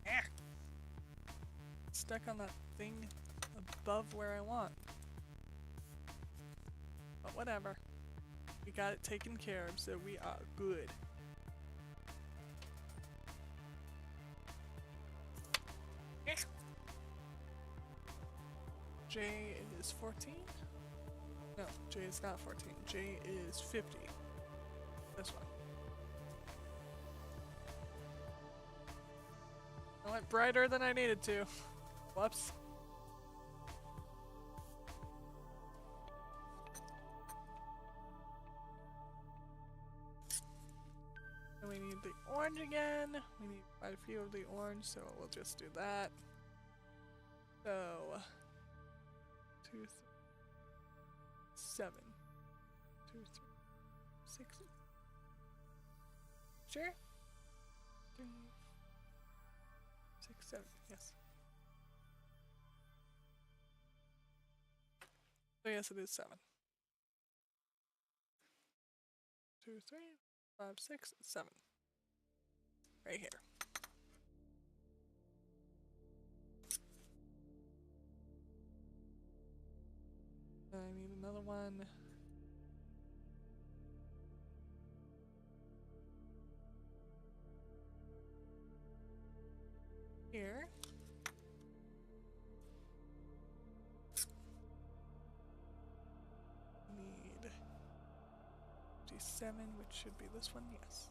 Ah. Stuck on that thing above where I want. But whatever. We got it taken care of, so we are good. J is 14? No, J is not 14. J is 50. This one. I went brighter than I needed to. Whoops. We need the orange again. We need quite a few of the orange, so we'll just do that. So, 2, 3, 7, 2, 3, 6. Sure? 3, 6, 7. Yes. So yes, it is 7. 2, 3, 5, 6, 7. Right here. I need another one. Here. Need 57, which should be this one, yes.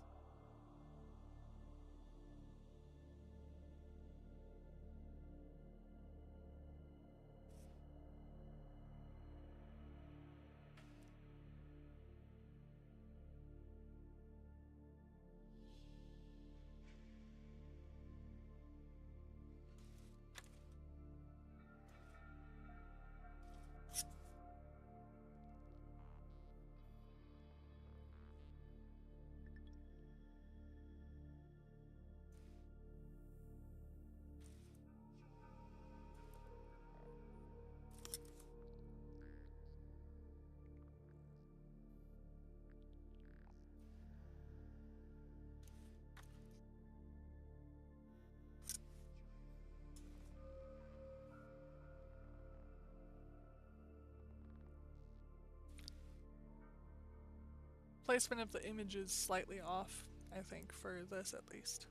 Placement of the image is slightly off, I think, for this at least.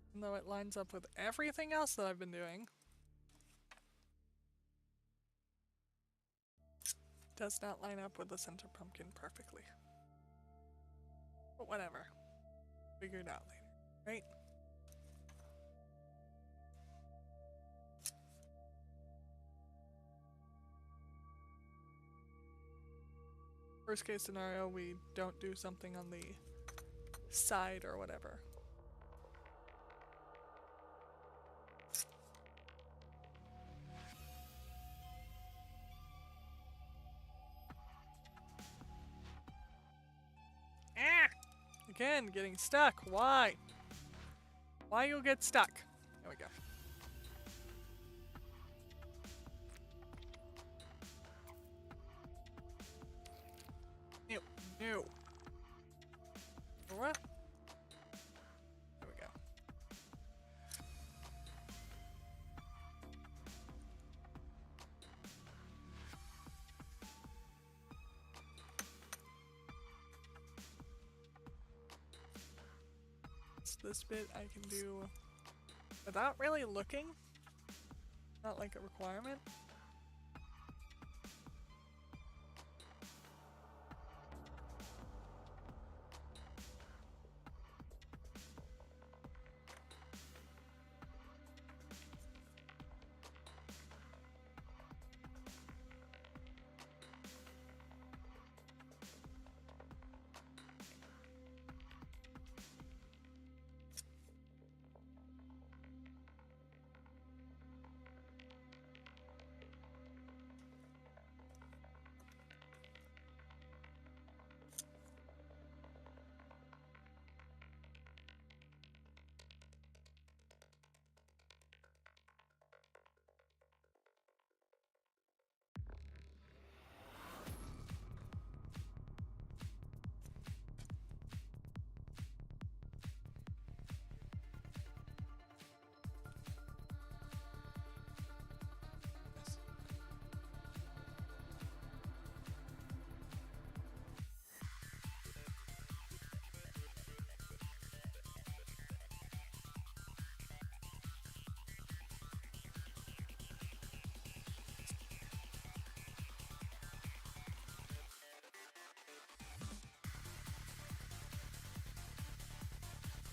Even though it lines up with everything else that I've been doing. Does not line up with the center pumpkin perfectly. But whatever. Figure it out later, right? Worst case scenario, we don't do something on the side or whatever. Ah! Again, getting stuck. Why? Why you'll get stuck? There we go. No. What? There we go. So this bit I can do without really looking. Not like a requirement.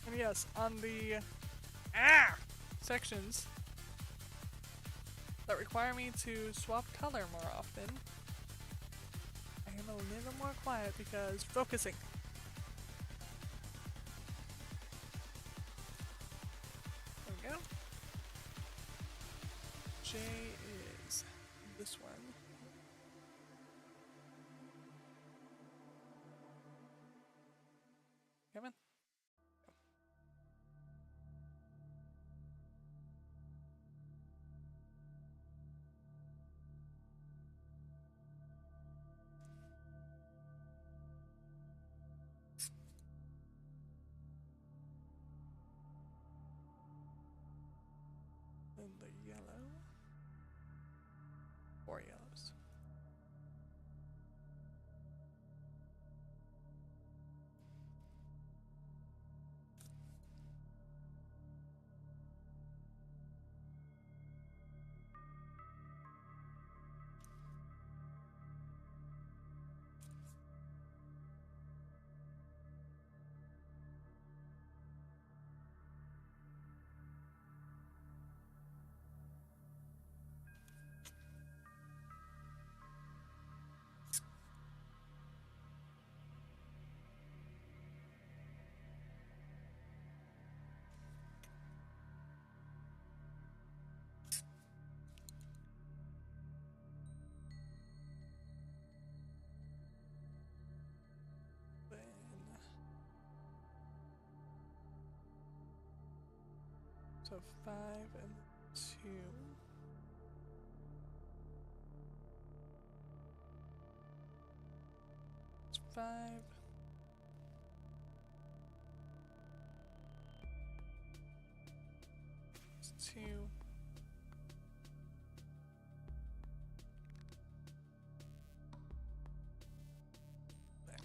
And yes, on the sections that require me to swap color more often, I am a little more quiet because focusing. There we go. J is this one. Come on. And the yellow. 4 yellows. So 5 and 2. It's 5. It's 2. There.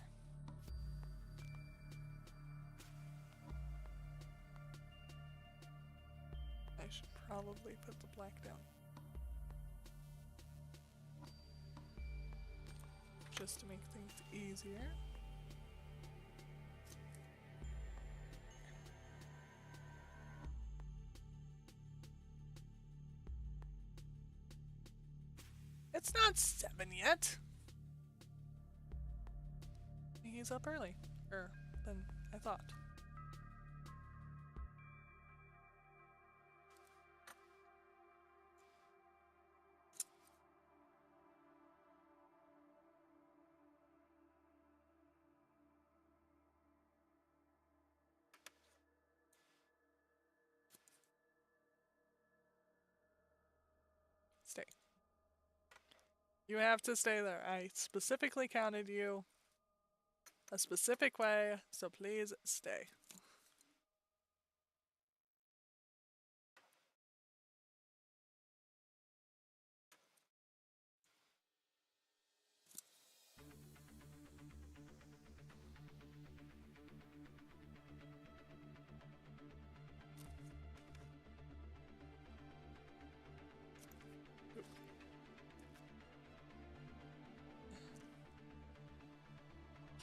I should probably put the black down. Just to make things easier. It's not 7 yet. He's up early. Than I thought. Stay. You have to stay there. I specifically counted you a specific way, so please stay.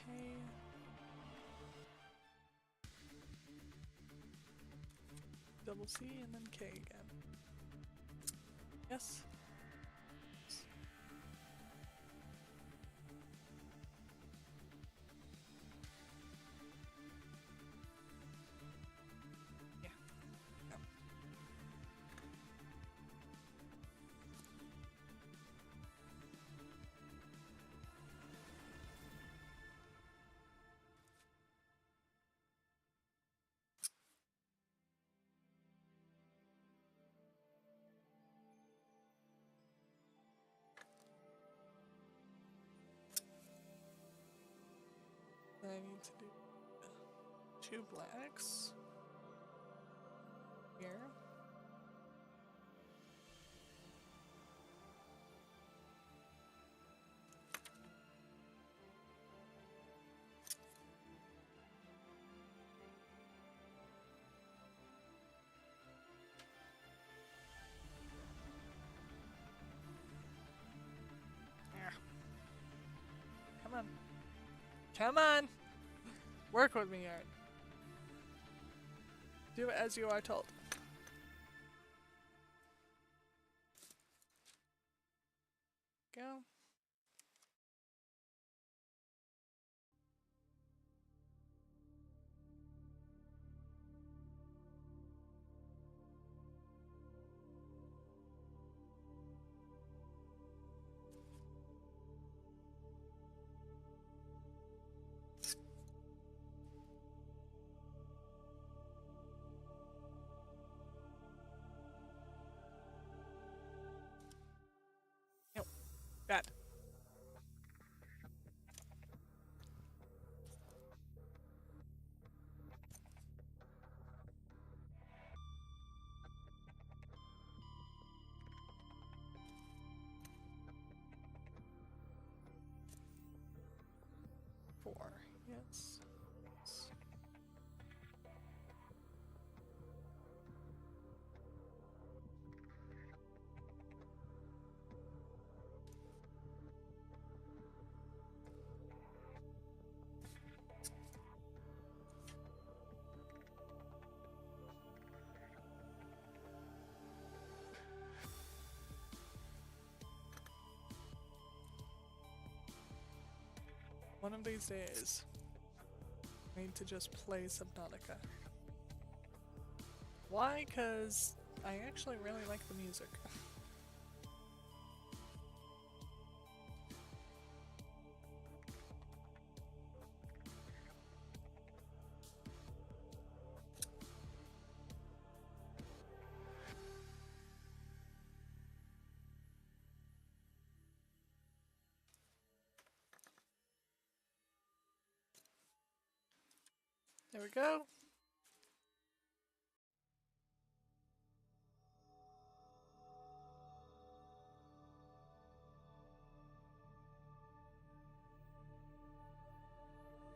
Okay. Double C and then K again. Yes. Yeah. No. I need to do 2 blacks here. Yeah. Come on. Come on! Work with me, Art. Do as you are told. Go. 4. Yes. One of these days, I need to just play Subnautica. Why? Because I actually really like the music. There we go.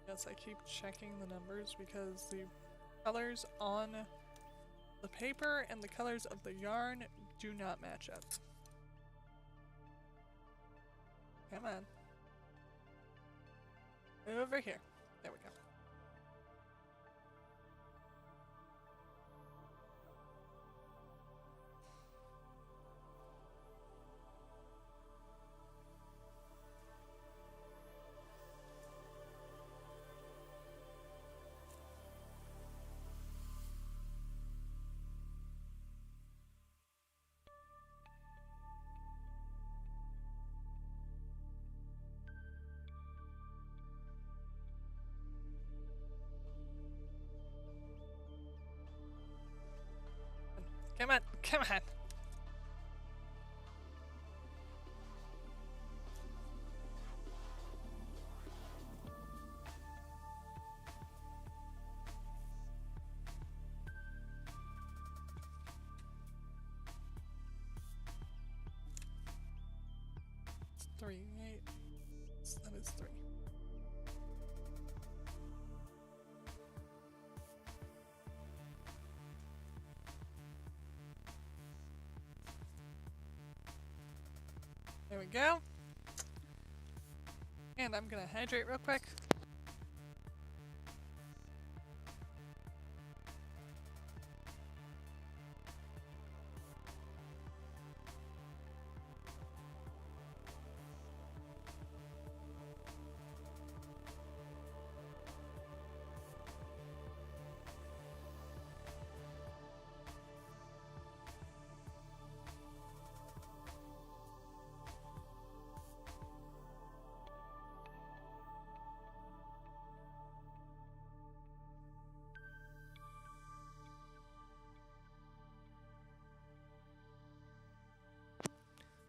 Yes, I keep checking the numbers because the colors on the paper and the colors of the yarn do not match up. Come on. Over here. There we go. Come on, come on. It's 3, 8. That is 3. There we go. And I'm gonna hydrate real quick.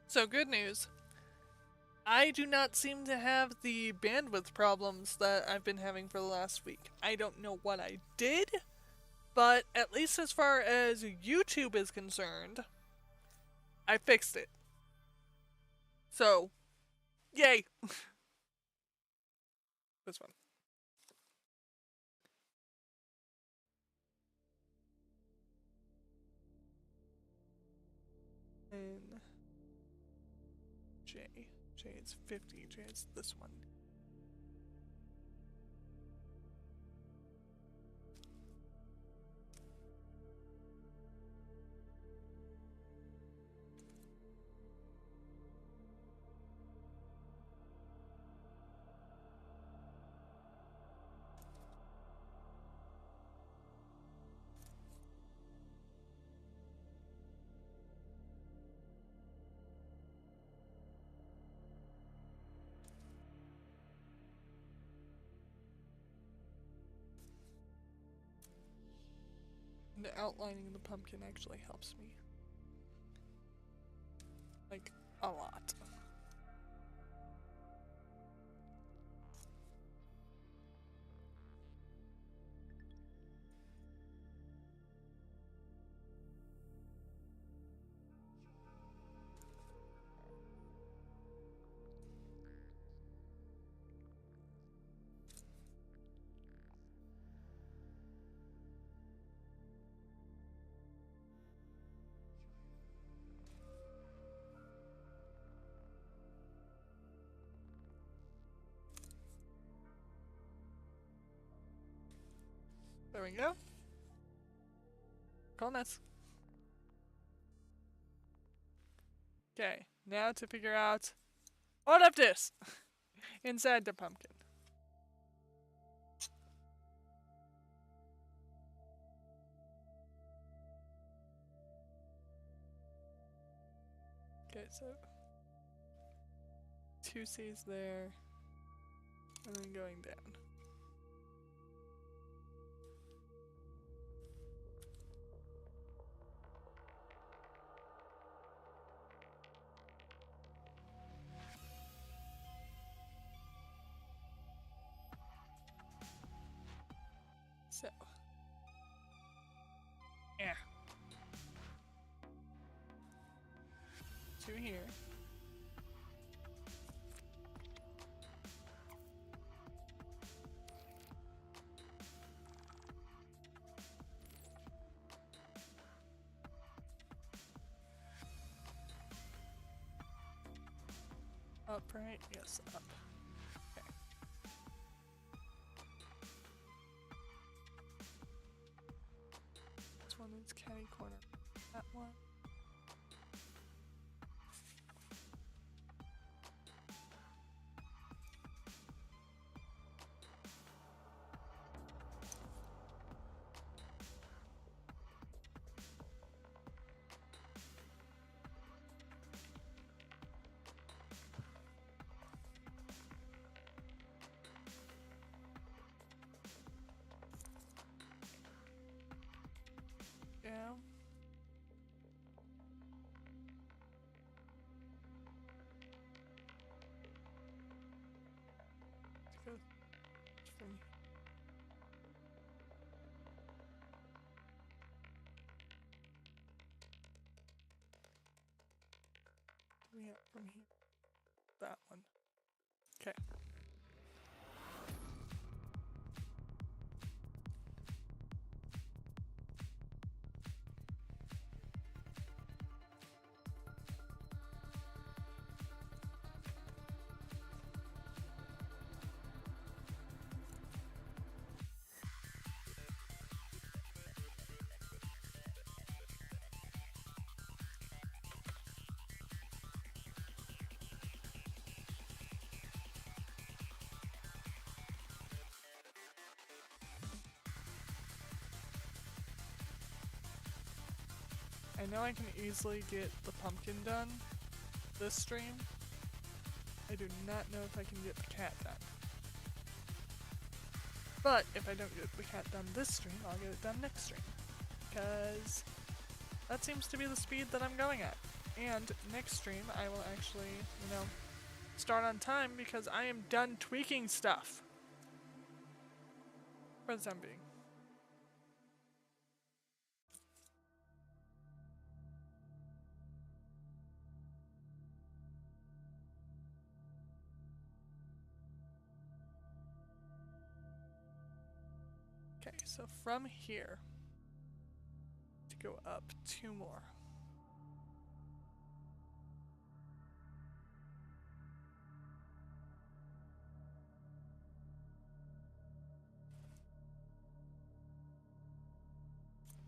So good news. I do not seem to have the bandwidth problems that I've been having for the last week. I don't know what I did, but at least as far as YouTube is concerned, I fixed it. So, yay! This one. And J. J is 50. J is this one. The outlining the pumpkin actually helps me. Like, a lot. There we go. Coolness. Okay, now to figure out all of this inside the pumpkin. Okay, so 2 C's there, and then going down. So, yeah. 2 here. Up, right? Yes, up. Okay. This one is catty corner. That one. Yeah. Let's go from from here. That one. Okay. I know I can easily get the pumpkin done this stream. I do not know if I can get the cat done. But if I don't get the cat done this stream, I'll get it done next stream. Because that seems to be the speed that I'm going at. And next stream I will actually, start on time because I am done tweaking stuff. For the time being. Okay, so from here, to go up 2 more.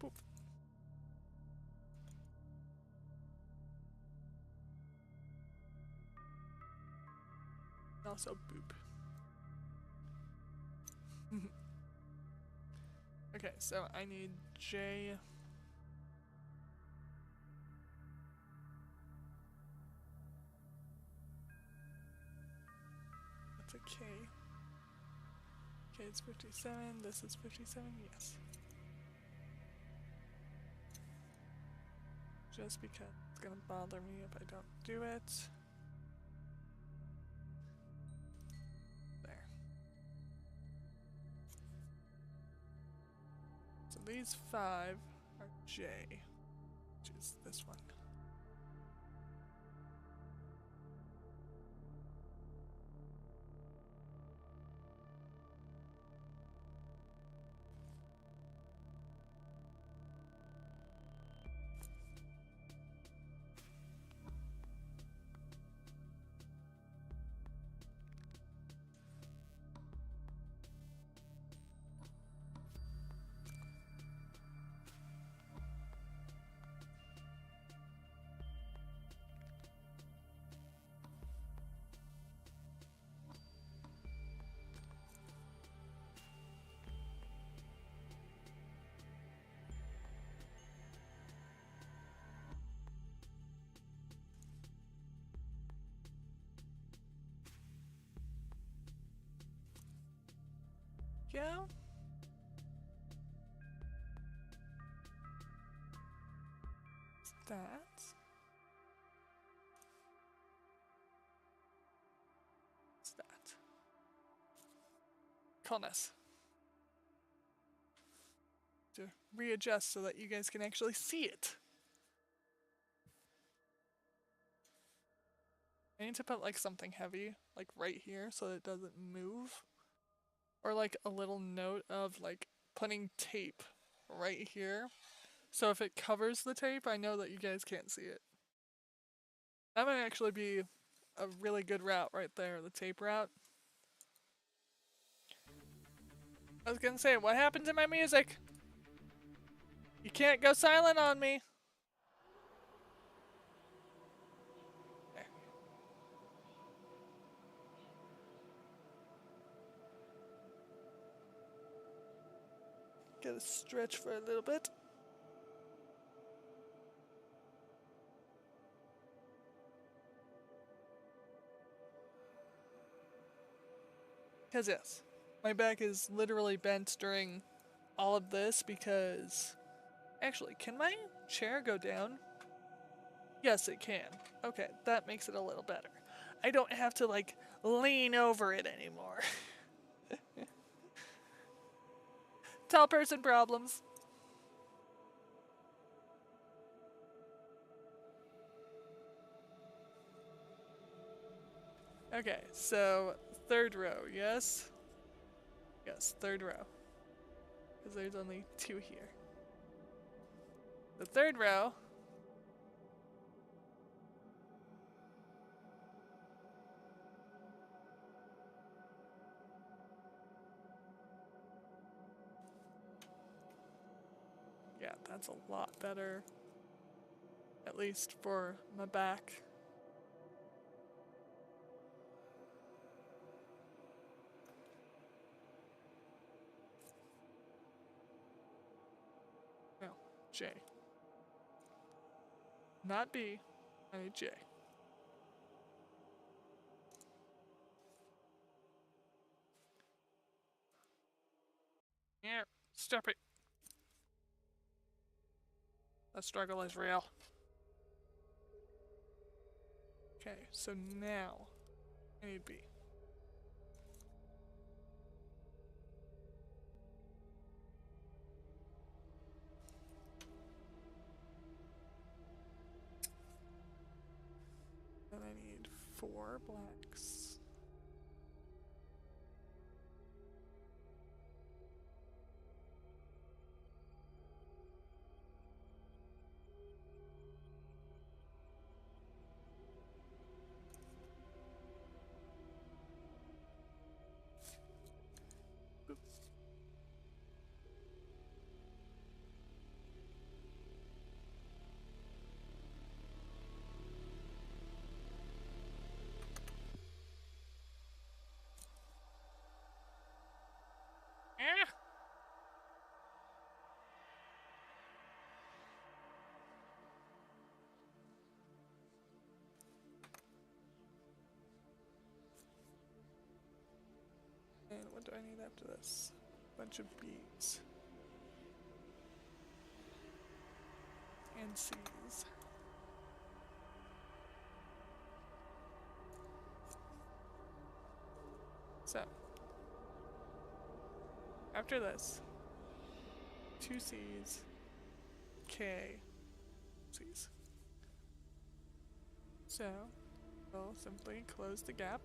Boop. Also boop. Okay, so I need J. That's a K. K is 57, this is 57, yes. Just because it's gonna bother me if I don't do it. There. So these 5 are J, which is this one. go. That. What's that? Coolness. To readjust so that you guys can actually see it. I need to put like something heavy, like right here, so that it doesn't move. Or like a little note of like putting tape right here. So if it covers the tape, I know that you guys can't see it. That might actually be a really good route right there, the tape route. I was gonna say, what happened to my music? You can't go silent on me. There. Gotta stretch for a little bit. Because yes, my back is literally bent during all of this because... Actually, can my chair go down? Yes, it can. Okay, that makes it a little better. I don't have to, like, lean over it anymore. Tall person problems. Okay, so third row, yes? Yes, third row. Because there's only 2 here. The third row. Yeah, that's a lot better. At least for my back. No, J. Not B, I need J. Yeah, stop it. The struggle is real. Okay, so now I need B. Then I need 4 blacks. Boop. Ah! And what do I need after this? Bunch of B's. And C's. So, after this, 2 C's, K, C's. So, we'll simply close the gap,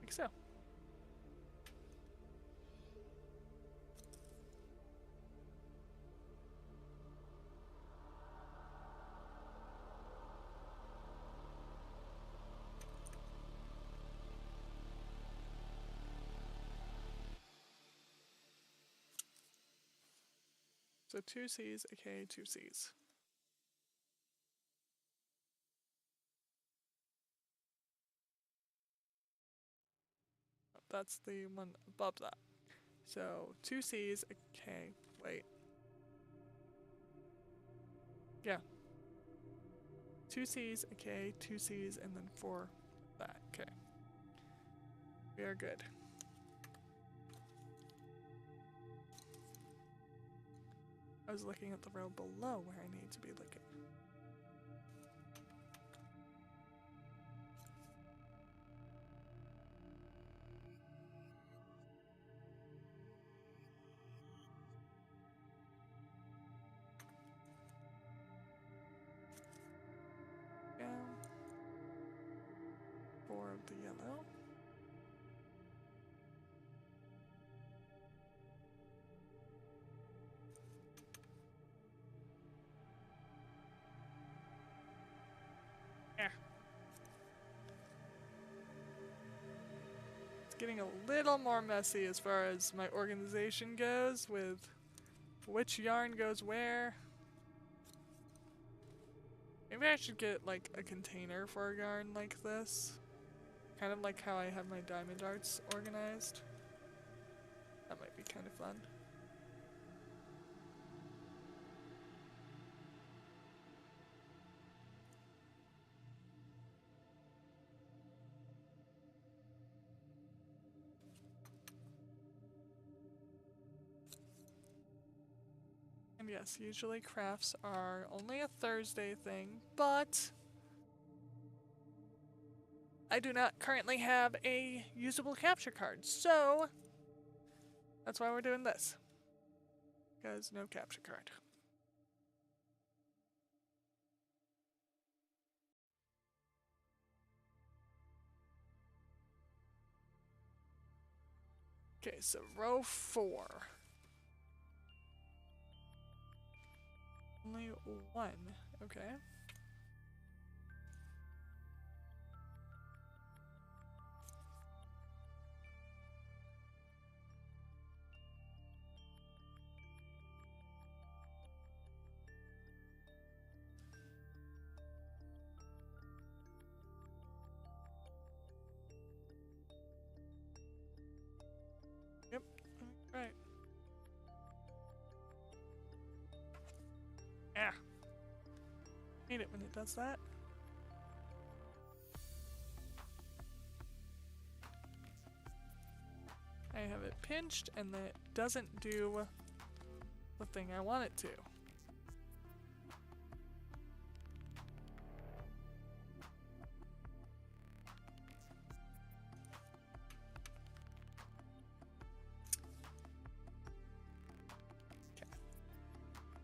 like so. So 2 C's, a K, 2 C's. That's the one above that. So 2 C's, a K, wait. Yeah. 2 C's, a K, 2 C's, and then 4 that. Okay. We are good. I was looking at the row below where I need to be looking. Down. 4 of the yellow. It's getting a little more messy as far as my organization goes with which yarn goes where. Maybe I should get like a container for a yarn like this. Kind of like how I have my diamond darts organized. That might be kind of fun. And yes, usually crafts are only a Thursday thing, but I do not currently have a usable capture card, so that's why we're doing this. Because no capture card. Okay, so row 4. Only 1, okay. Yep, right. Ah. Hate it when it does that. I have it pinched and then it doesn't do the thing I want it to. Okay.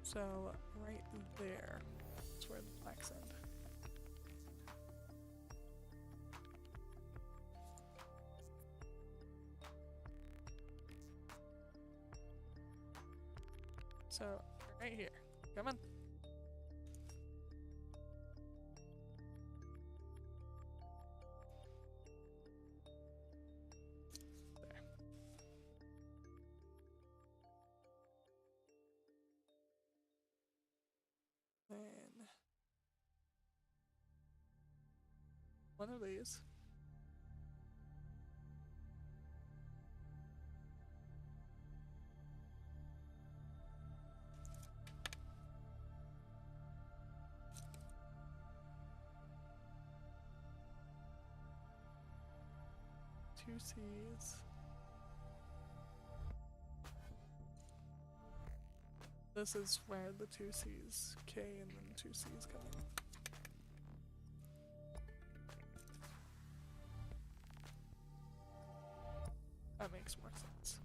So right there is where the blacks end. So, right here. Come on. There. Then one of these. Two C's. This is where the two C's, K and then two C's come in. That makes more sense.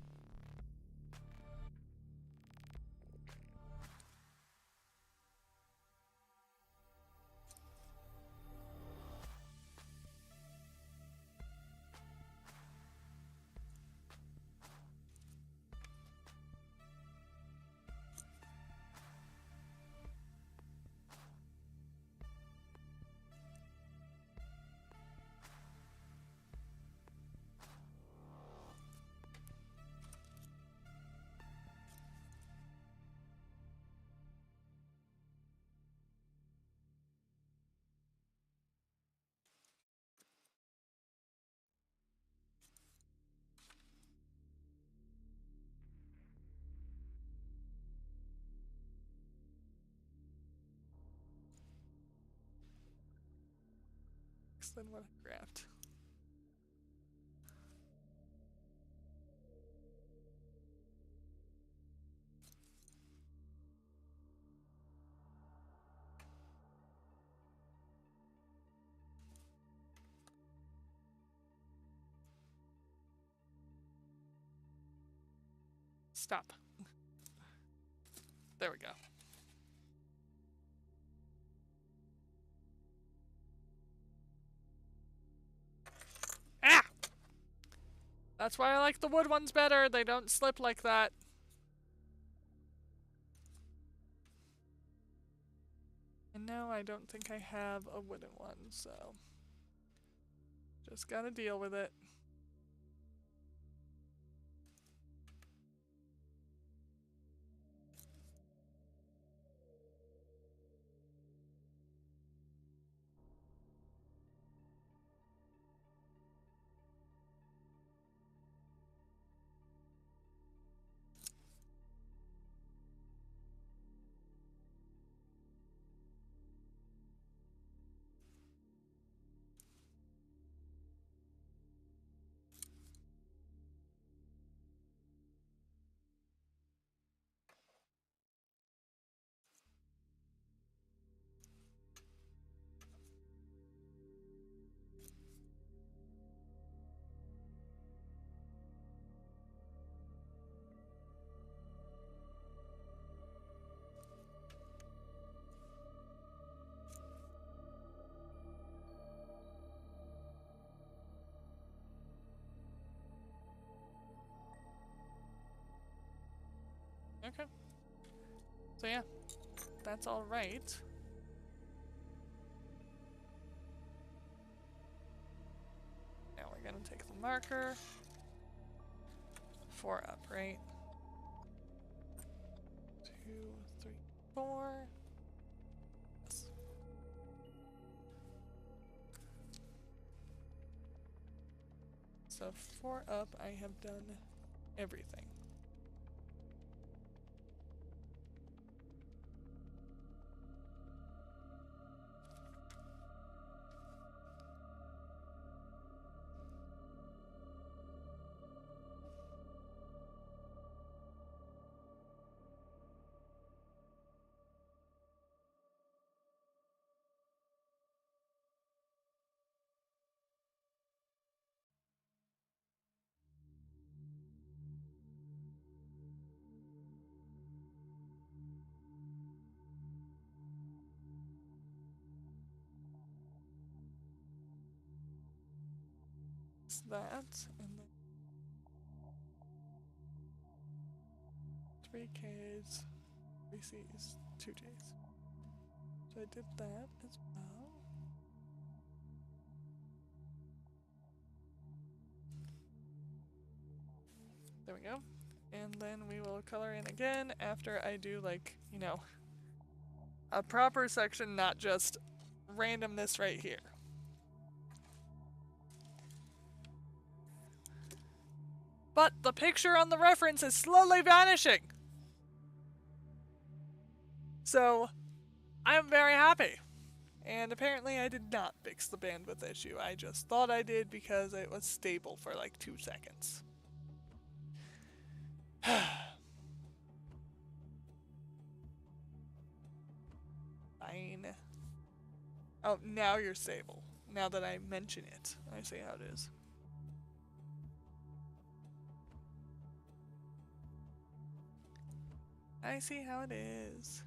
Than what I grabbed. Stop. There we go. Ah! That's why I like the wood ones better. They don't slip like that. And now I don't think I have a wooden one, so just gotta deal with it. Okay. So yeah, that's all right. Now we're gonna take the marker. 4 up, right? 2, 3, 4. Yes. So 4 up, I have done everything. That, and then 3 Ks, 3 Cs, 2 Js. So I did that as well. There we go. And then we will color in again after I do, like, you know, a proper section, not just randomness right here. But the picture on the reference is slowly vanishing. So, I'm very happy. And apparently I did not fix the bandwidth issue. I just thought I did because it was stable for like 2 seconds. Fine. Oh, now you're stable. Now that I mention it, I see how it is. I see how it is.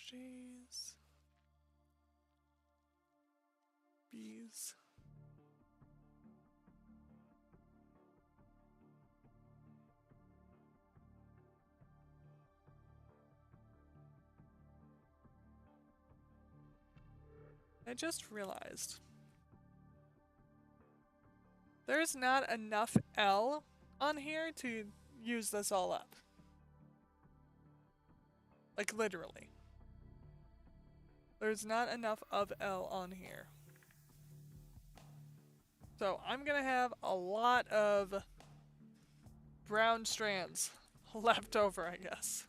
J's. B's. I just realized There's not enough L on here to use this all up. Like, literally. There's not enough of L on here. So I'm gonna have a lot of brown strands left over, I guess.